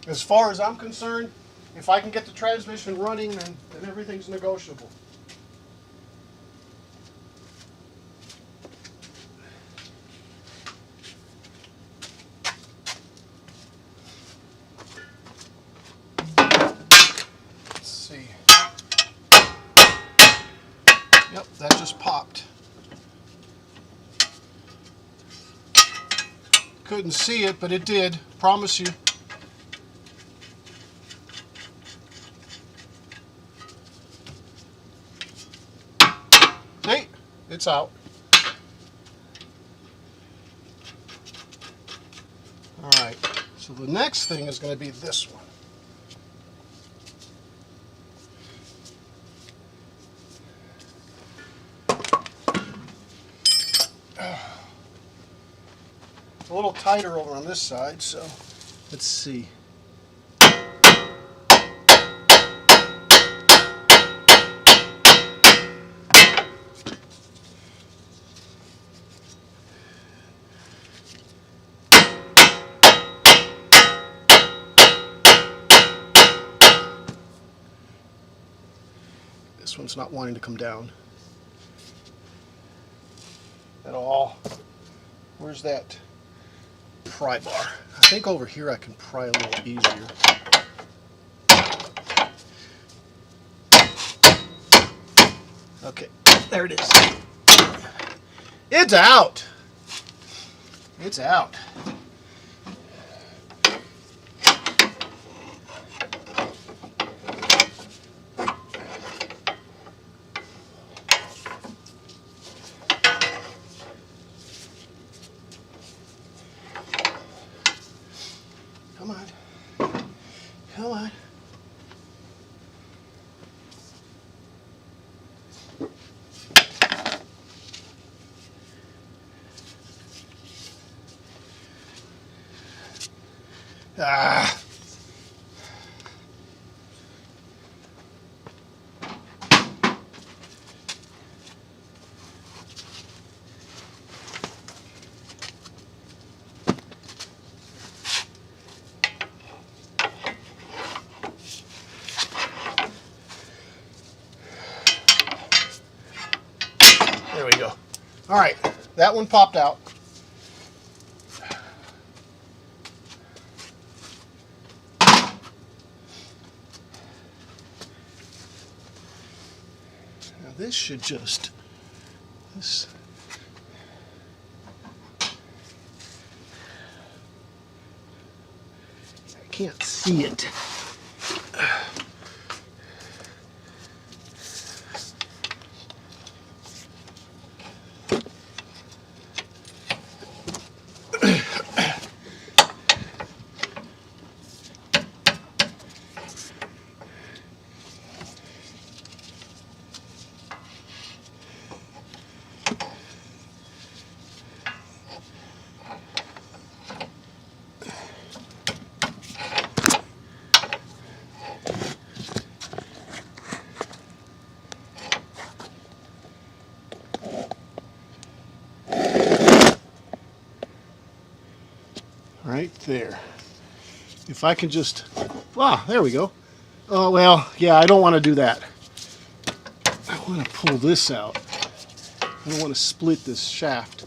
Speaker 1: As far as I'm concerned, if I can get the transmission running, then everything's negotiable. Let's see. Yep, that just popped. Couldn't see it, but it did. Promise you. See? It's out. Alright, so the next thing is going to be this one. It's a little tighter over on this side, so let's see. This one's not wanting to come down at all. Where's that pry bar? I think over here I can pry a little easier. Okay, there it is. It's out. It's out. Ah. There we go. All right, that one popped out. Now this should just, this. I can't see it. Right there. If I can just, wow, there we go. Oh, well, yeah, I don't want to do that. I want to pull this out. I don't want to split this shaft.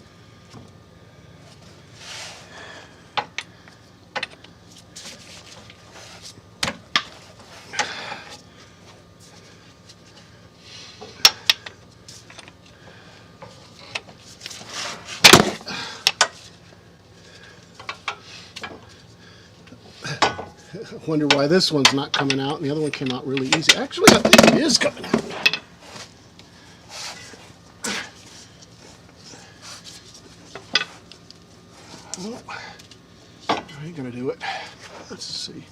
Speaker 1: I wonder why this one's not coming out and the other one came out really easy. Actually, I think it is coming out. Well, I ain't gonna do it. Let's see.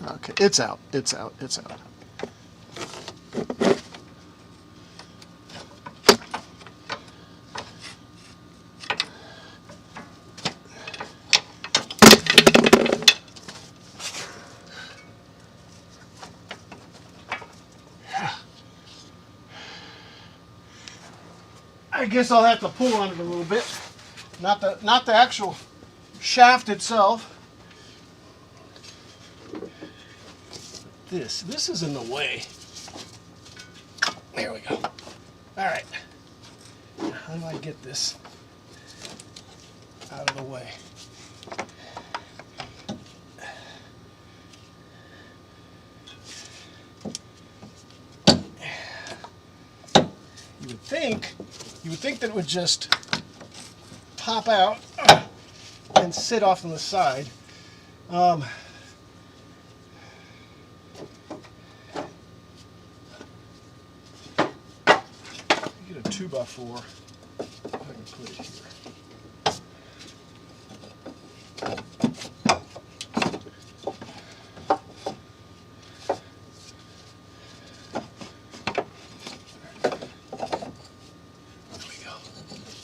Speaker 1: Okay, it's out. It's out. It's out. I guess I'll have to pull on it a little bit. Not the actual shaft itself. This is in the way. There we go. All right. How do I get this out of the way? You would think that it would just pop out and sit off on the side. Get a 2x4. If I can put it here.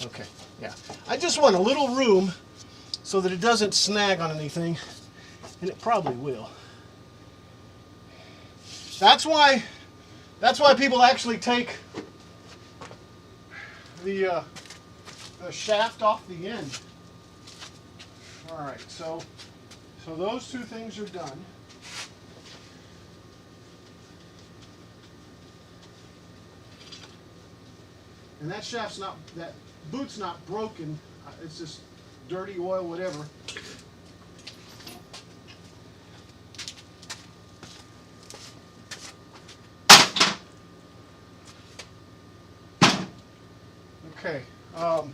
Speaker 1: Okay, yeah. I just want a little room so that it doesn't snag on anything, and it probably will. That's why people actually take the shaft off the end. All right, so those two things are done. And that shaft's not, that boot's not broken. It's just dirty oil, whatever. Okay. Let me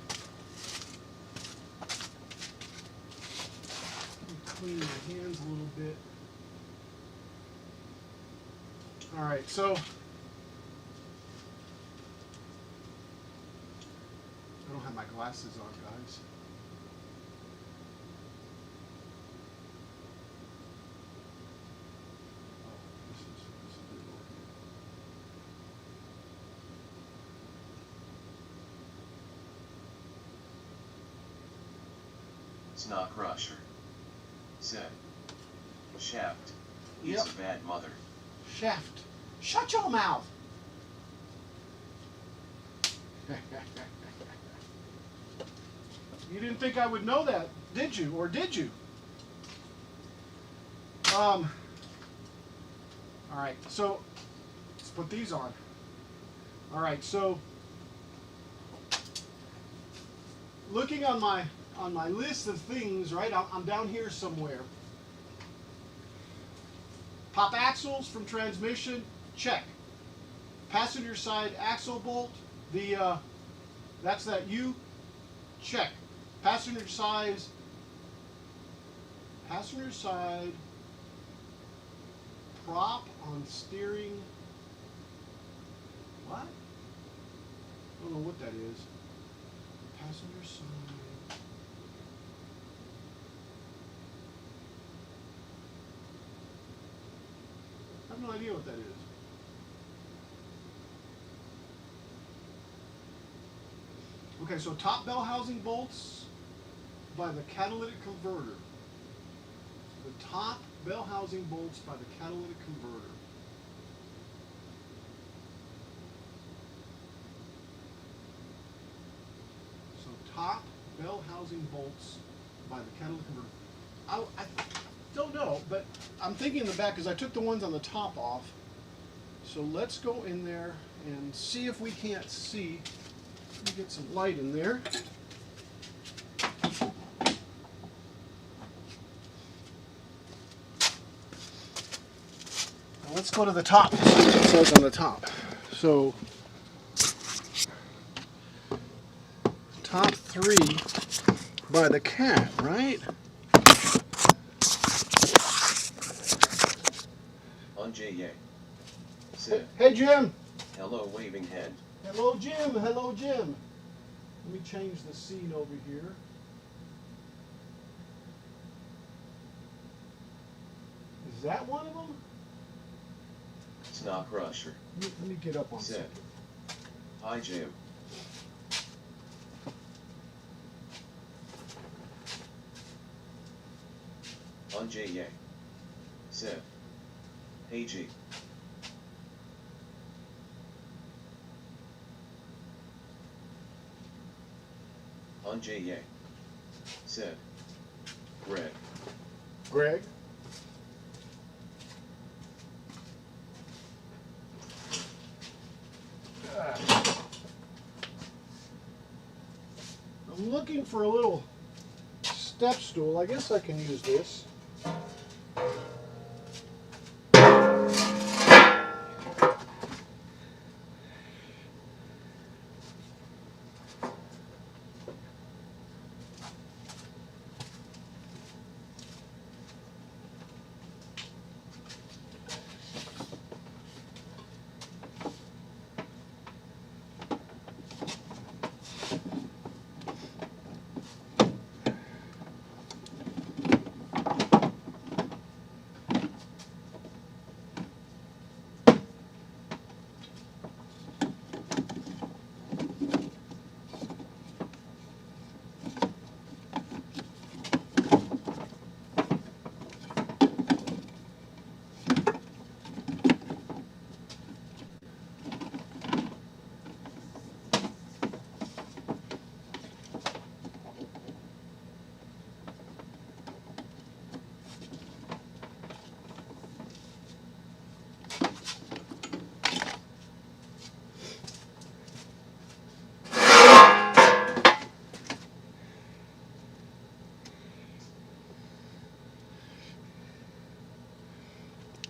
Speaker 1: clean my hands a little bit. All right, so I don't have my glasses on, guys. Oh, this is a bit over
Speaker 2: Snock Rusher. Said. Shaft. He's
Speaker 1: Yep.
Speaker 2: a bad mother.
Speaker 1: Shaft. Shut your mouth. You didn't think I would know that, did you? Or did you? All right, so let's put these on. All right, so looking on my list of things, right? I'm down here somewhere. Pop axles from transmission, check. Passenger side axle bolt, that's that U, check. Passenger side prop on steering. What? I don't know what that is. Passenger side. I have no idea what that is. Okay, so top bell housing bolts by the catalytic converter. The top bell housing bolts by the catalytic converter. So top bell housing bolts by the catalytic converter. I don't know, but I'm thinking in the back because I took the ones on the top off. So let's go in there and see if we can't see. Let me get some light in there. Now let's go to the top and see what it says on the top. So, top 3 by the cat, right?
Speaker 2: On J.A. Said.
Speaker 1: Hey, Jim.
Speaker 2: Hello, waving head.
Speaker 1: Hello, Jim. Hello, Jim. Let me change the scene over here. Is that one of them?
Speaker 2: Snock Rusher.
Speaker 1: Let me get up on
Speaker 2: Said.
Speaker 1: something.
Speaker 2: Hi, Jim. On J.A. Said. Hey, G. On J.A. Said. Greg.
Speaker 1: Greg. I'm looking for a little step stool. I guess I can use this.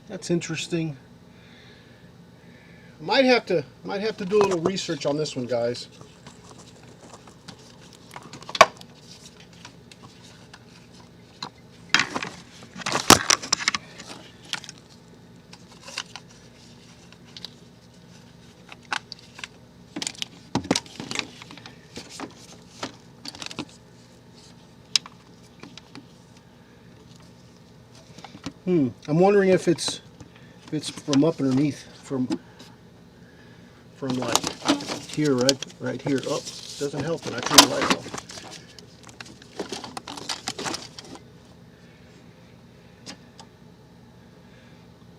Speaker 1: That's interesting. Might have to do a little research on this one, guys. I'm wondering if it's from up underneath, from like here, right here. Oh, doesn't help when I turn the light off.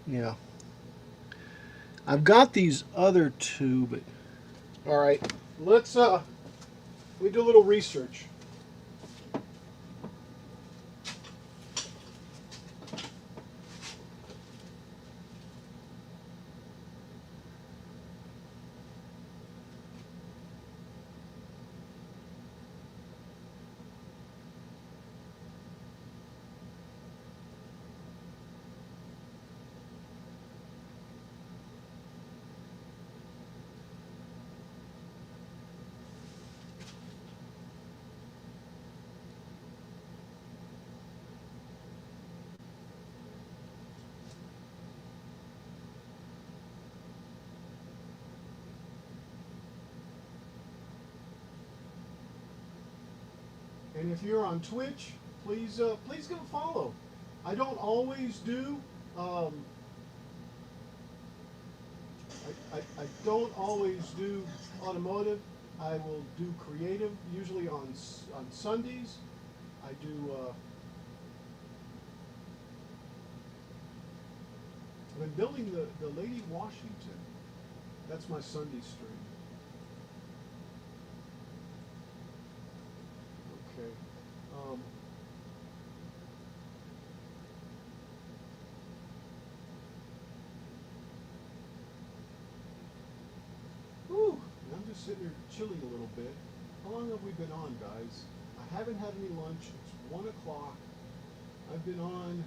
Speaker 1: Yeah. I've got these other two, but all right. Let's we do a little research. And if you're on Twitch, please give a follow. I don't always do. Um, I don't always do automotive. I will do creative, usually on Sundays. I do. I've been building the Lady Washington. That's my Sunday stream. Okay. Um, whew, I'm just sitting here chilling a little bit. How long have we been on, guys? I haven't had any lunch. It's 1 o'clock. I've been on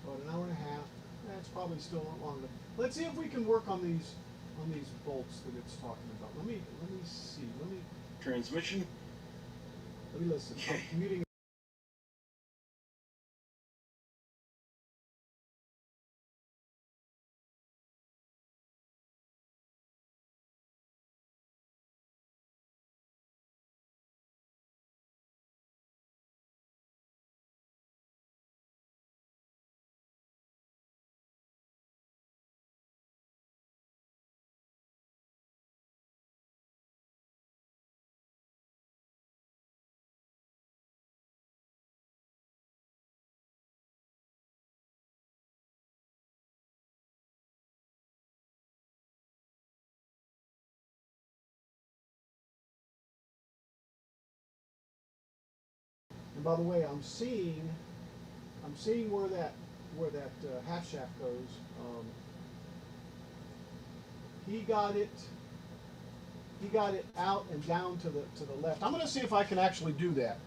Speaker 1: about an hour and a half. That's probably still not long enough. Let's see if we can work on these bolts that it's talking about. Let me see.
Speaker 3: Transmission.
Speaker 1: Let me listen.
Speaker 3: Okay.
Speaker 1: I'm muting. And by the way, I'm seeing where that half shaft goes. He got it out and down to the left. I'm going to see if I can actually do that.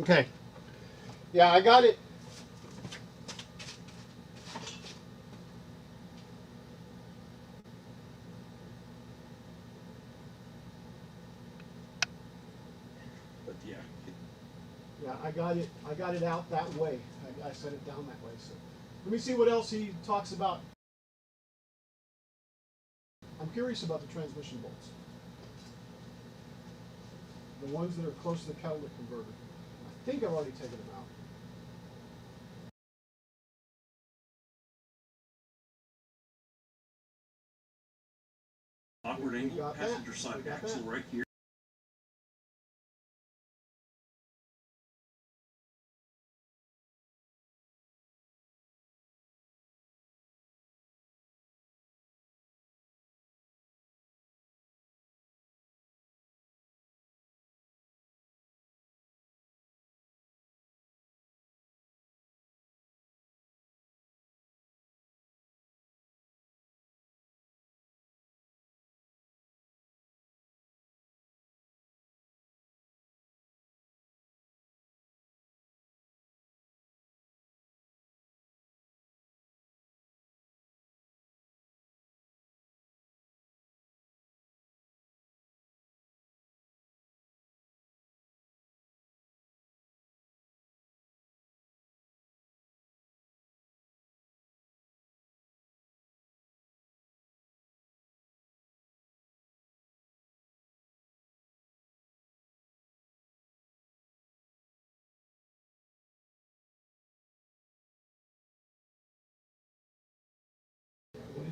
Speaker 1: Okay. Yeah, I got it.
Speaker 3: But yeah.
Speaker 1: Yeah, I got it out that way. I set it down that way. So let me see what else he talks about. I'm curious about the transmission bolts. The ones that are close to the catalytic converter. I think I've already taken them out.
Speaker 3: Awkward angle,
Speaker 1: Got that.
Speaker 3: passenger side
Speaker 1: Got
Speaker 3: axle
Speaker 1: that.
Speaker 3: right here.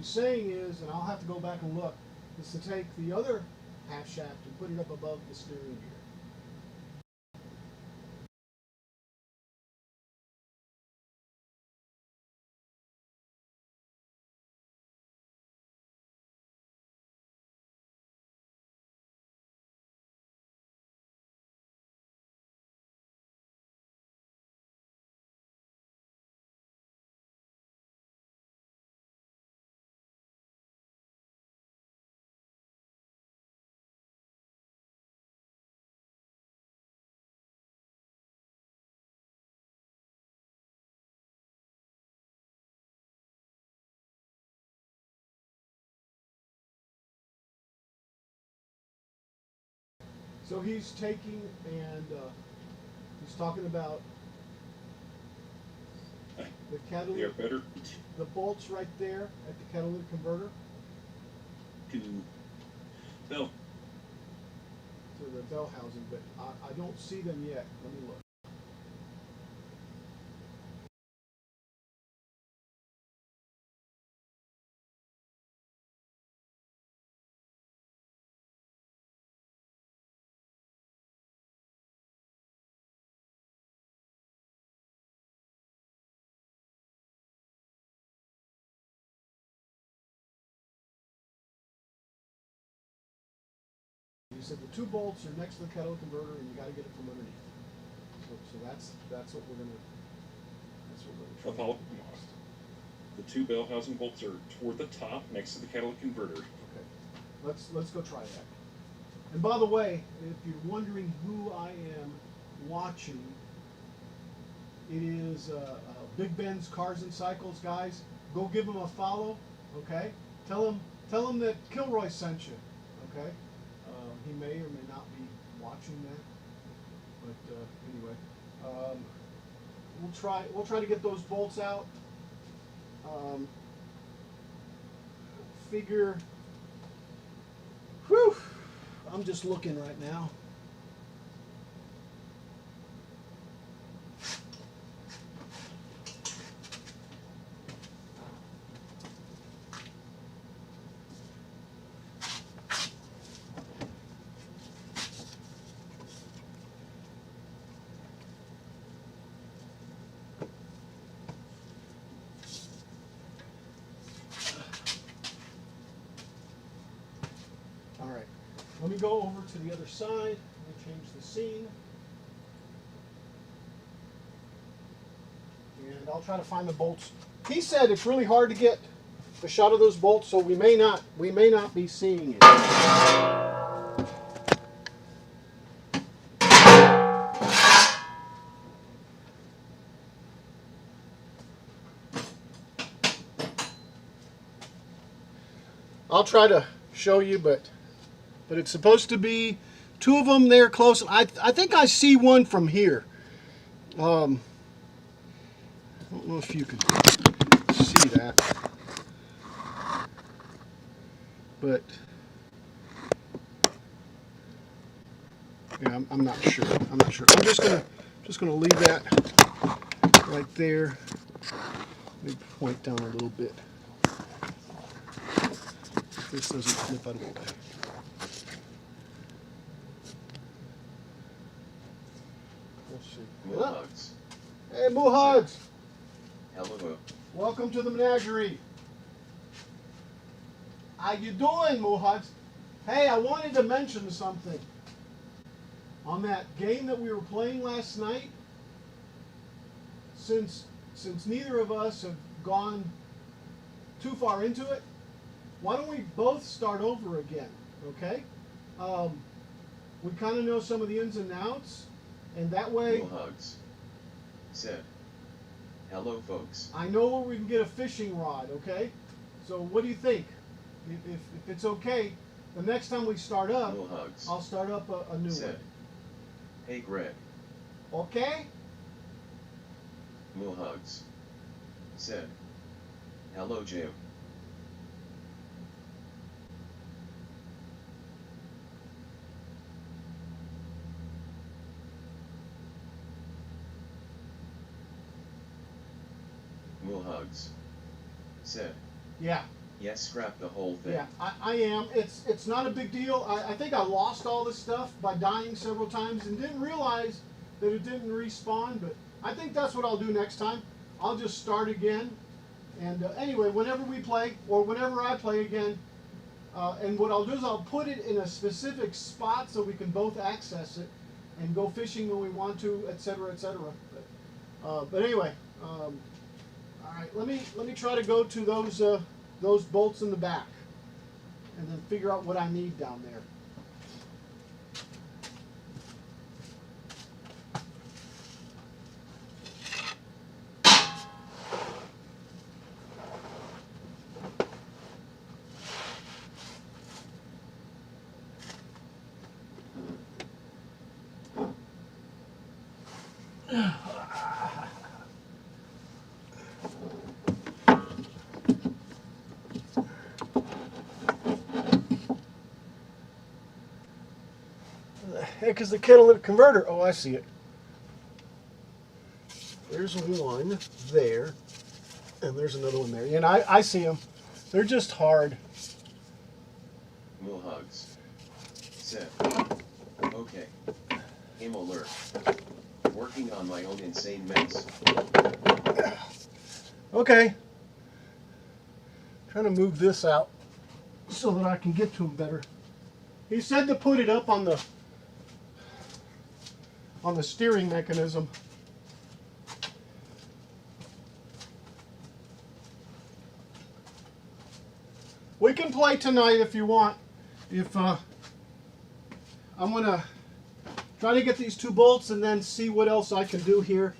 Speaker 1: he's saying is, and I'll have to go back and look, is to take the other half shaft and put it up above the steering gear. So he's taking and he's talking about the
Speaker 3: They are
Speaker 1: catalytic,
Speaker 3: better
Speaker 1: the bolts right there at the catalytic converter
Speaker 3: to bell.
Speaker 1: to the bell housing, but I don't see them yet. Let me look. You said the two bolts are next to the catalytic converter, and you got to get it from underneath. So that's what we're gonna try.
Speaker 3: Follow. The two bell housing bolts are toward the top next to the catalytic converter.
Speaker 1: Okay, let's go try that. And by the way, if you're wondering who I am watching, it is Big Ben's Cars and Cycles, guys. Go give him a follow, okay? Tell him that Kilroy sent you, okay? He may or may not be watching that, but anyway, we'll try to get those bolts out. Figure. Whew! I'm just looking right now. All right, let me go over to the other side. Let me change the scene. And I'll try to find the bolts. He said it's really hard to get a shot of those bolts, so we may not be seeing it. I'll try to show you, but it's supposed to be two of them there close. I think I see one from here. I don't know if you can see that, but yeah, I'm not sure. I'm not sure. I'm just gonna leave that right there. Let me point down a little bit. If this doesn't flip out of the way. We'll see.
Speaker 2: Moo hugs.
Speaker 1: Hey, Moo Hugs.
Speaker 2: Hello.
Speaker 1: Welcome to the menagerie. How you doing, Moo Hugs? Hey, I wanted to mention something. On that game that we were playing last night, since neither of us have gone too far into it, why don't we both start over again, okay? We kind of know some of the ins and outs, and that way
Speaker 2: Moo hugs. Said. Hello, folks.
Speaker 1: I know where we can get a fishing rod, okay? So what do you think? If it's okay, the next time we start up,
Speaker 2: Moo hugs.
Speaker 1: I'll start up a new
Speaker 2: Said. Hey, Greg.
Speaker 1: one. Okay?
Speaker 2: Moo hugs. Said. Hello, Jim. Moo hugs. Said.
Speaker 1: Yeah.
Speaker 2: Yes, scrap the whole thing.
Speaker 1: Yeah, I am. It's not a big deal. I think I lost all this stuff by dying several times and didn't realize that it didn't respawn, but I think that's what I'll do next time. I'll just start again. And anyway, whenever we play, or whenever I play again, and what I'll do is I'll put it in a specific spot so we can both access it and go fishing when we want to, etc., etc. But anyway, all right. Let me try to go to those bolts in the back, and then figure out what I need down there. The heck is the catalytic converter? Oh, I see it. There's one there, and there's another one there. And I see them. They're just hard.
Speaker 2: Will hugs. Seth. Okay. Aim alert. Working on my own insane mess.
Speaker 1: Okay. Trying to move this out so that I can get to him better. He said to put it up on the steering mechanism. We can play tonight if you want. If I'm gonna try to get these two bolts and then see what else I can do here.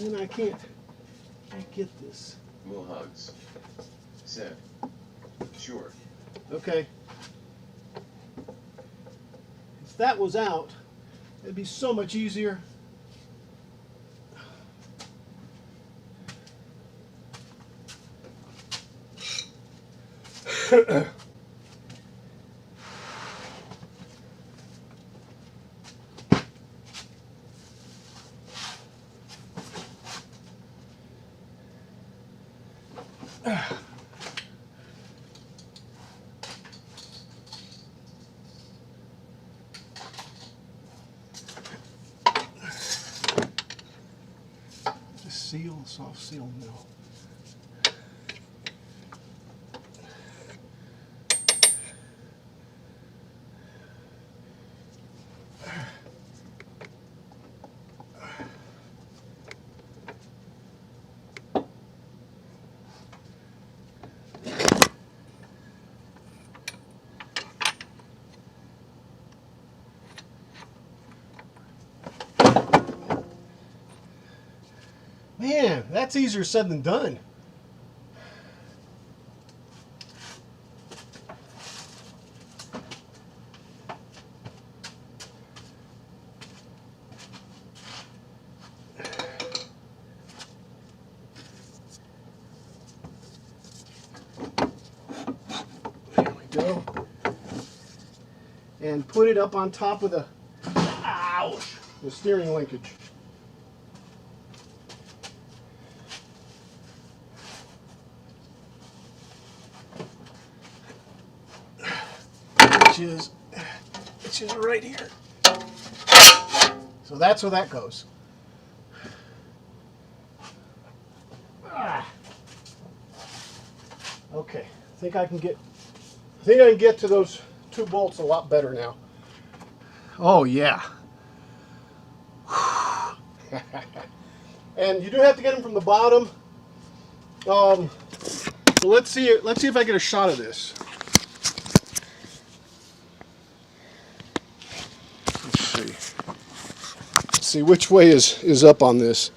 Speaker 1: And I can't get this.
Speaker 2: Will hugs. Seth. Sure.
Speaker 1: Okay. If that was out, it'd be so much easier. Seal, soft seal, no. Man, that's easier said than done. There we go. And put it up on top of the, ouch, the steering linkage. Which is right here. So that's where that goes. Okay, I think I can get to those two bolts a lot better now. Oh yeah. And you do have to get them from the bottom. So let's see if I get a shot of this. Let's see which way is up on this.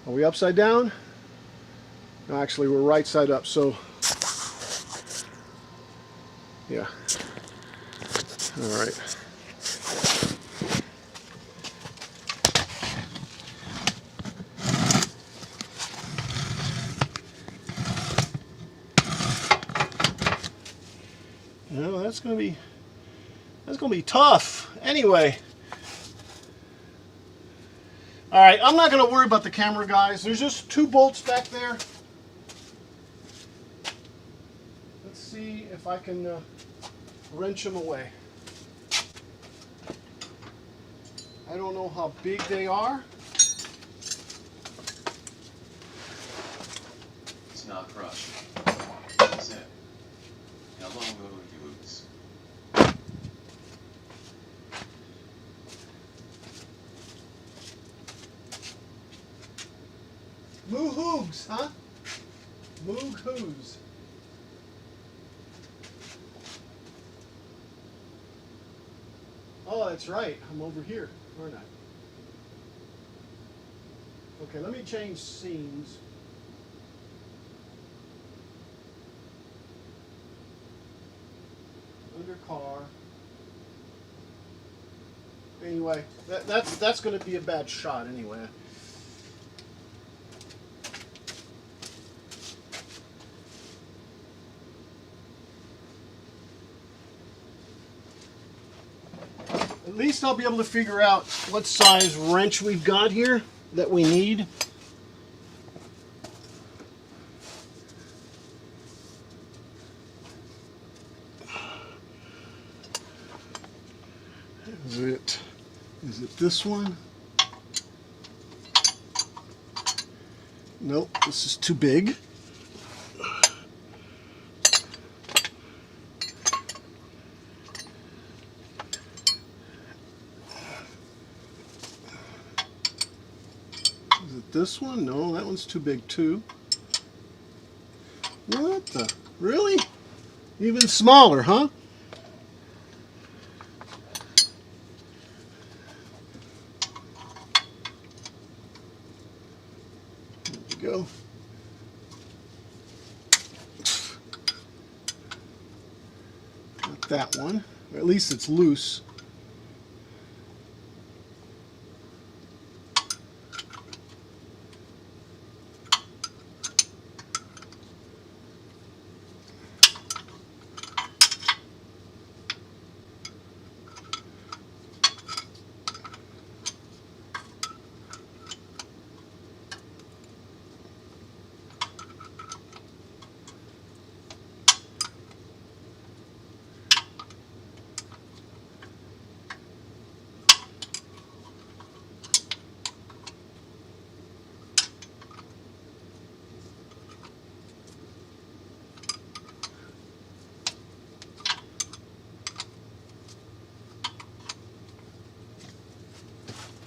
Speaker 1: Are we upside down? No, actually we're right side up, so yeah. All right. that's gonna be tough. Anyway. All right, I'm not gonna worry about the camera, guys. There's just 2 bolts back there. Let's see if I can wrench them away. I don't know how big they are.
Speaker 2: It's not crushed. Zip. Hello, use.
Speaker 1: Moo-hoogs, huh? Moo-hoogs. Oh, that's right. I'm over here, aren't I? Okay, let me change scenes. Under car. Anyway, that's going to be a bad shot anyway. At least I'll be able to figure out what size wrench we've got here that we need. Is it this one? Nope, this is too big. Is it this one? No, that one's too big too. What the? Really? Even smaller, huh? Go. Not that one. Or at least it's loose.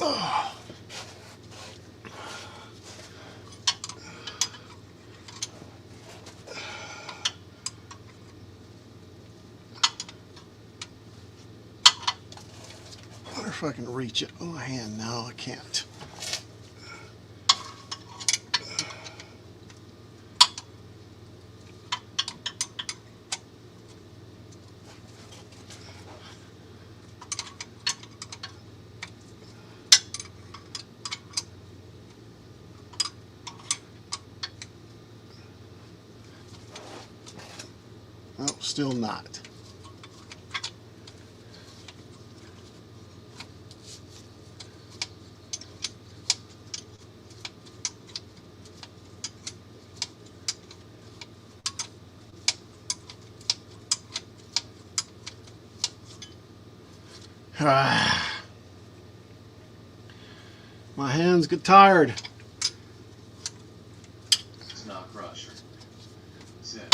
Speaker 1: Oh. I wonder if I can reach it. Oh, hand, no, I can't. Oh, still not. My hands get tired.
Speaker 2: It's not crusher. Zip.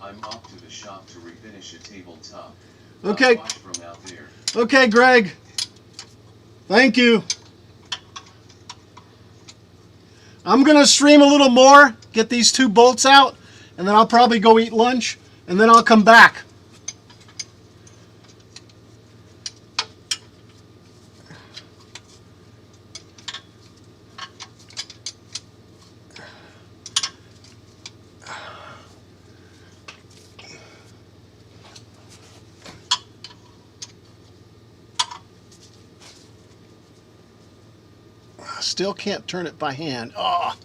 Speaker 2: I'm off to the shop to refinish a tabletop.
Speaker 1: Okay.
Speaker 2: I'll watch from out there.
Speaker 1: Okay, Greg. Thank you. I'm going to stream a little more, get these 2 bolts out, and then I'll probably go eat lunch, and then I'll come back. Still can't turn it by hand. Oh.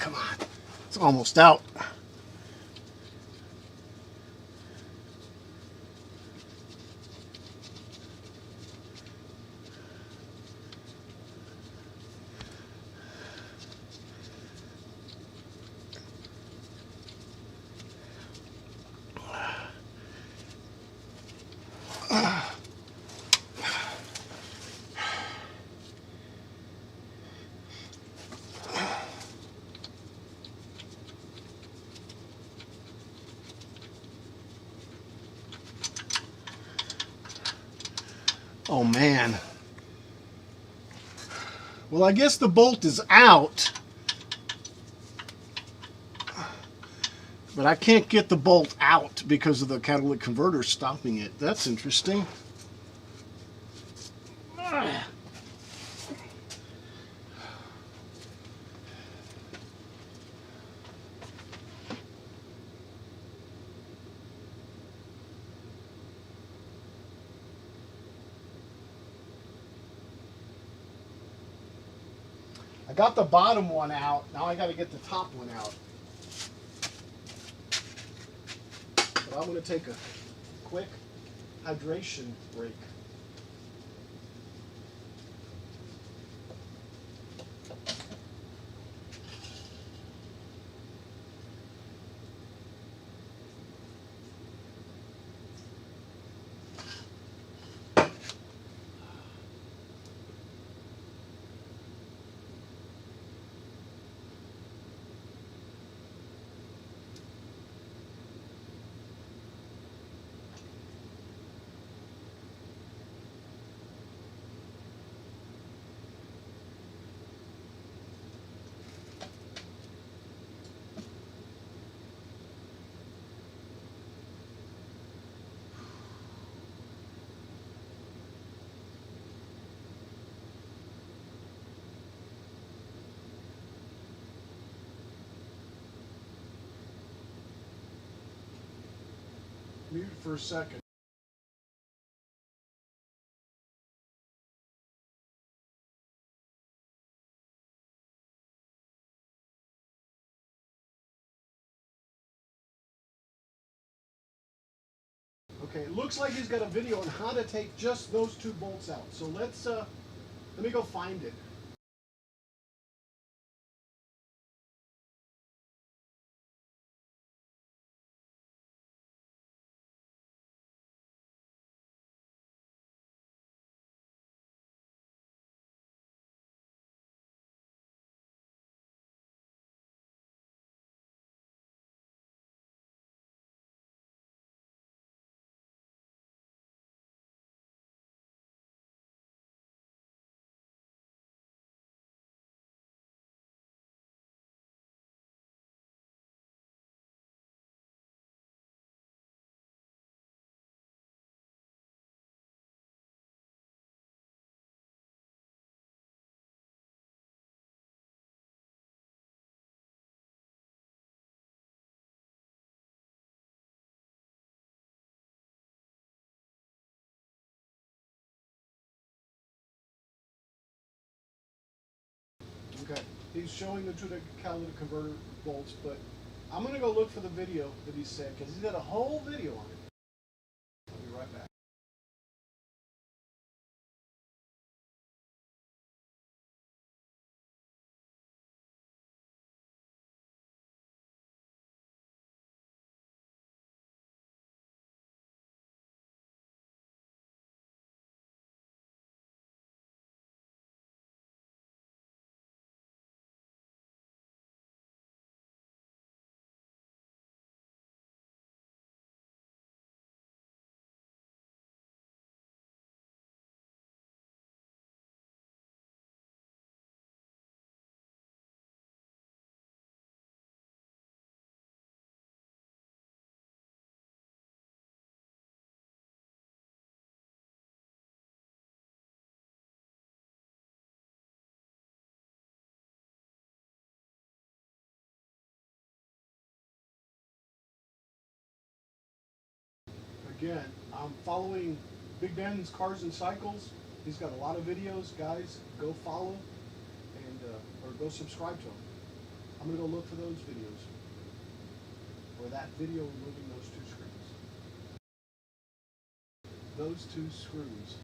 Speaker 1: come on. It's almost out. Oh man. Well, I guess the bolt is out, but I can't get the bolt out because of the catalytic converter stopping it. That's interesting. I got the bottom one out. Now I got to get the top one out. But I'm going to take a quick hydration break. Mute for a second. Okay, it looks like he's got a video on how to take just those two bolts out. So let me go find it. Okay, he's showing the two catalytic converter bolts, but I'm going to go look for the video that he said, because he's got a whole video on it. I'll be right back. Again, I'm following Big Dan's Cars and Cycles. He's got a lot of videos, guys. Go follow and or go subscribe to him. I'm going to go look for those videos. Or that video removing those two screws. Those two screws.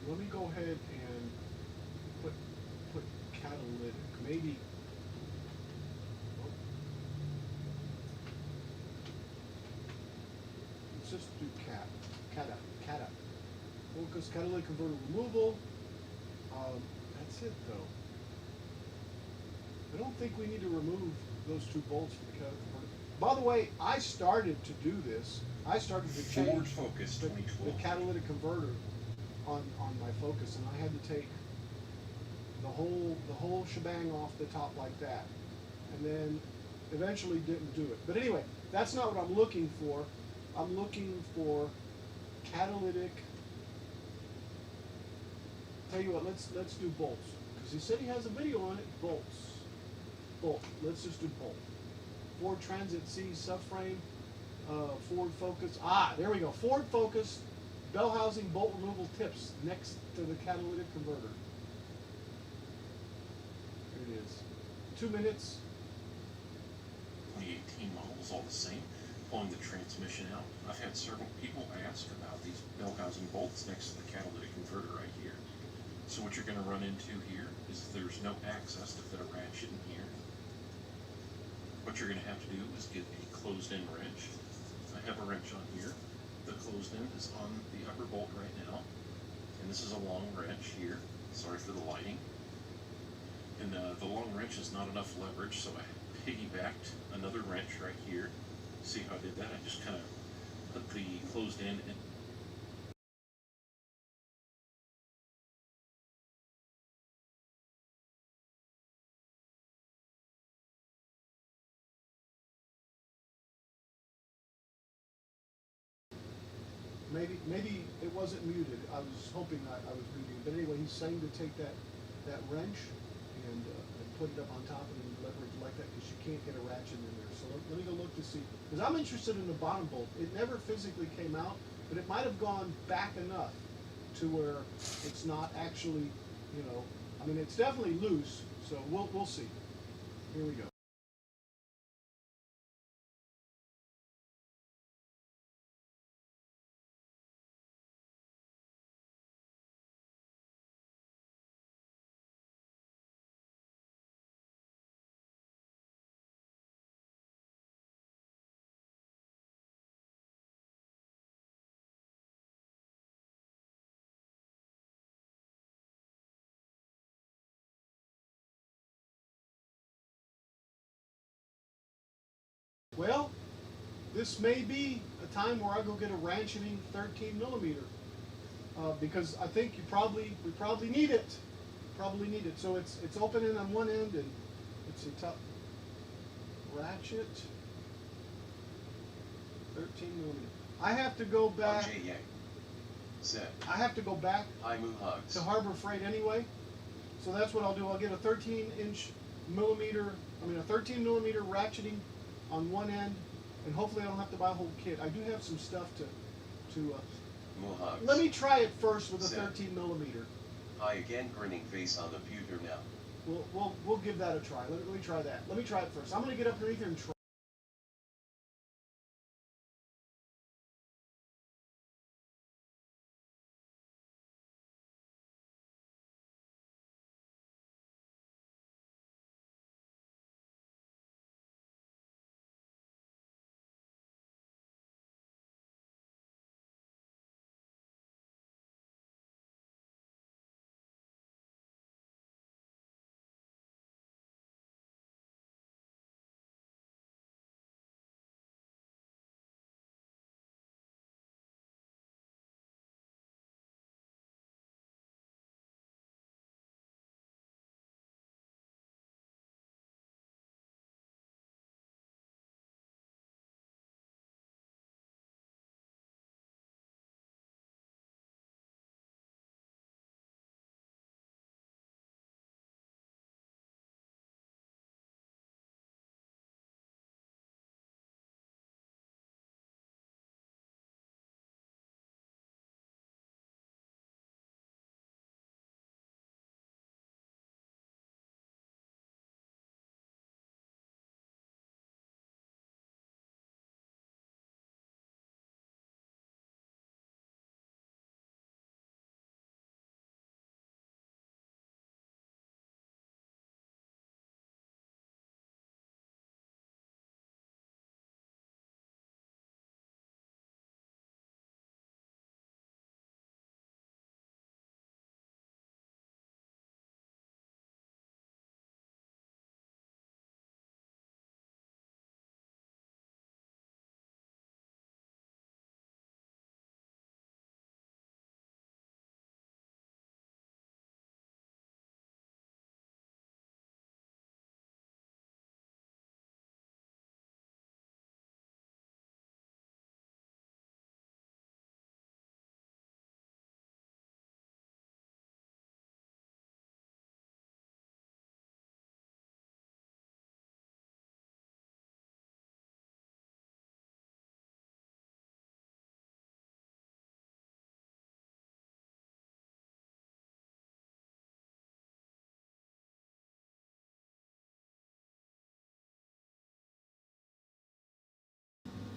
Speaker 1: Let me go ahead and put catalytic. Maybe. Oh. Let's just do cata. Focus catalytic converter removal. That's it though. I don't think we need to remove those two bolts for the catalytic converter. By the way, I started to do this. I started to
Speaker 3: Ford
Speaker 1: change
Speaker 3: Focus
Speaker 1: the
Speaker 3: 2012.
Speaker 1: catalytic converter on my Focus, and I had to take the whole shebang off the top like that, and then eventually didn't do it. But anyway, that's not what I'm looking for. I'm looking for catalytic. Tell you what, let's do bolts, because he said he has a video on it. Bolt. Let's just do bolt. Ford Transit C subframe, Ford Focus. There we go. Ford Focus bell housing bolt removal tips next to the catalytic converter. Here it is. 2 minutes.
Speaker 3: 2018 model is all the same. Pulling the transmission out. I've had several people ask about these bell housing bolts next to the catalytic converter right here. So what you're going to run into here is there's no access to fit a ratchet in here. What you're going to have to do is get a closed-in wrench. I have a wrench on here. The closed-in is on the upper bolt right now, and this is a long wrench here. Sorry for the lighting. And the long wrench is not enough leverage, so I piggybacked another wrench right here. See how I did that? I just kind of put the closed-in in.
Speaker 1: Maybe it wasn't muted. I was hoping I was muted. But anyway, he's saying to take that wrench and put it up on top and then leverage like that, because you can't get a ratchet in there. So let me go look to see. Because I'm interested in the bottom bolt. It never physically came out, but it might have gone back enough to where it's not actually, I mean, it's definitely loose. So we'll see. Here we go. Well, this may be a time where I go get a ratcheting 13 millimeter, because I think we probably need it. So it's opening on one end, and it's a top ratchet 13 millimeter. I have to go back. I have to go back to Harbor Freight anyway, so that's what I'll do. I'll get a 13 millimeter ratcheting on one end, and hopefully I don't have to buy a whole kit. I do have some stuff to let me try it first with a 13 millimeter.
Speaker 2: Hi again, grinning face on the pewter now.
Speaker 1: We'll give that a try. Let me try that. Let me try it first. I'm going to get up underneath here and try.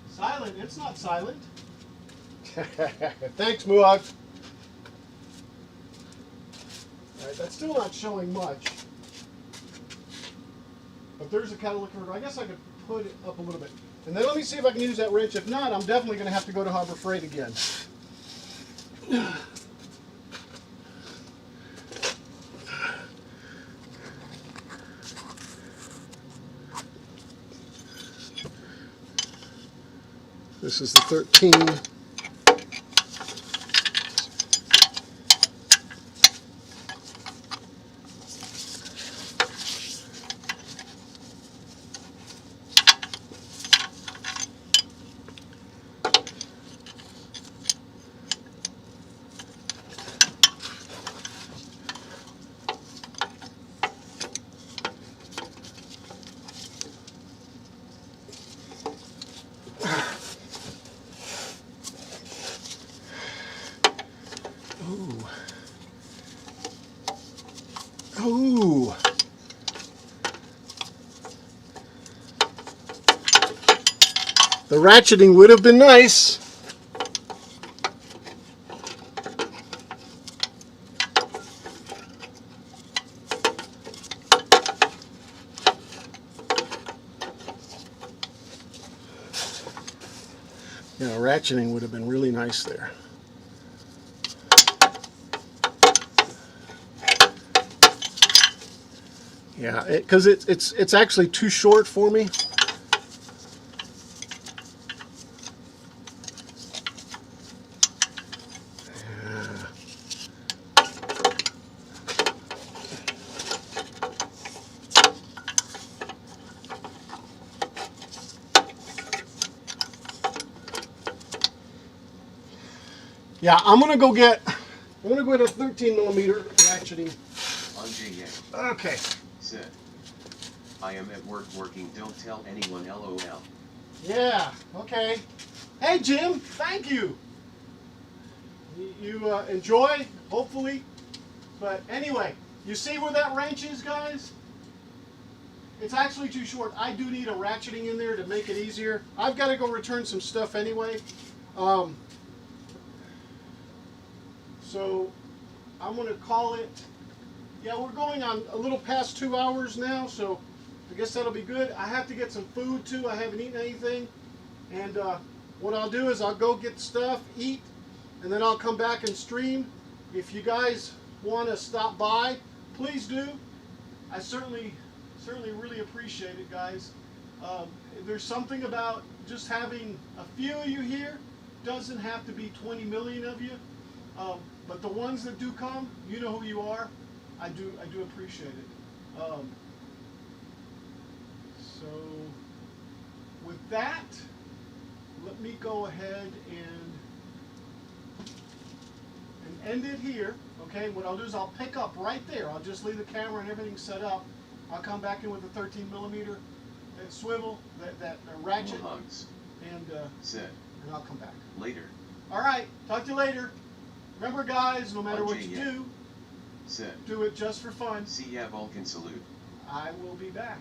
Speaker 1: Silent. It's not silent. Thanks, Muag. All right, that's still not showing much. But there's a catalytic converter. I guess I could put it up a little bit. And then let me see if I can use that wrench. If not, I'm definitely going to have to go to Harbor Freight again. This is the 13. Ooh. The ratcheting would have been nice. Yeah, ratcheting would have been really nice there. Yeah, because it's actually too short for me. Yeah, I'm gonna go get a 13 millimeter ratcheting. Okay.
Speaker 2: Sid. I am at work working, don't tell anyone, LOL.
Speaker 1: Yeah, okay. Hey Jim, thank you. You enjoy, hopefully. But anyway, you see where that wrench is, guys? It's actually too short. I do need a ratcheting in there to make it easier. I've got to go return some stuff anyway. So I'm going to call it, yeah, we're going on a little past 2 hours now, so I guess that'll be good. I have to get some food too. I haven't eaten anything. And what I'll do is I'll go get stuff, eat, and then I'll come back and stream. If you guys want to stop by, please do. I certainly really appreciate it, guys. There's something about just having a few of you here. Doesn't have to be 20 million of you, but the ones that do come, you know who you are. I do appreciate it. So with that, let me go ahead and end it here. Okay, what I'll do is I'll pick up right there. I'll just leave the camera and everything set up. I'll come back in with a 13 millimeter swivel, that ratchet,
Speaker 2: Hugs.
Speaker 1: and
Speaker 2: Sit.
Speaker 1: and I'll come back.
Speaker 2: Later.
Speaker 1: All right, talk to you later. Remember, guys, no matter what you
Speaker 2: Unchain
Speaker 1: do,
Speaker 2: Sit.
Speaker 1: do it just for fun.
Speaker 2: See ya, Vulcan salute.
Speaker 1: I will be back.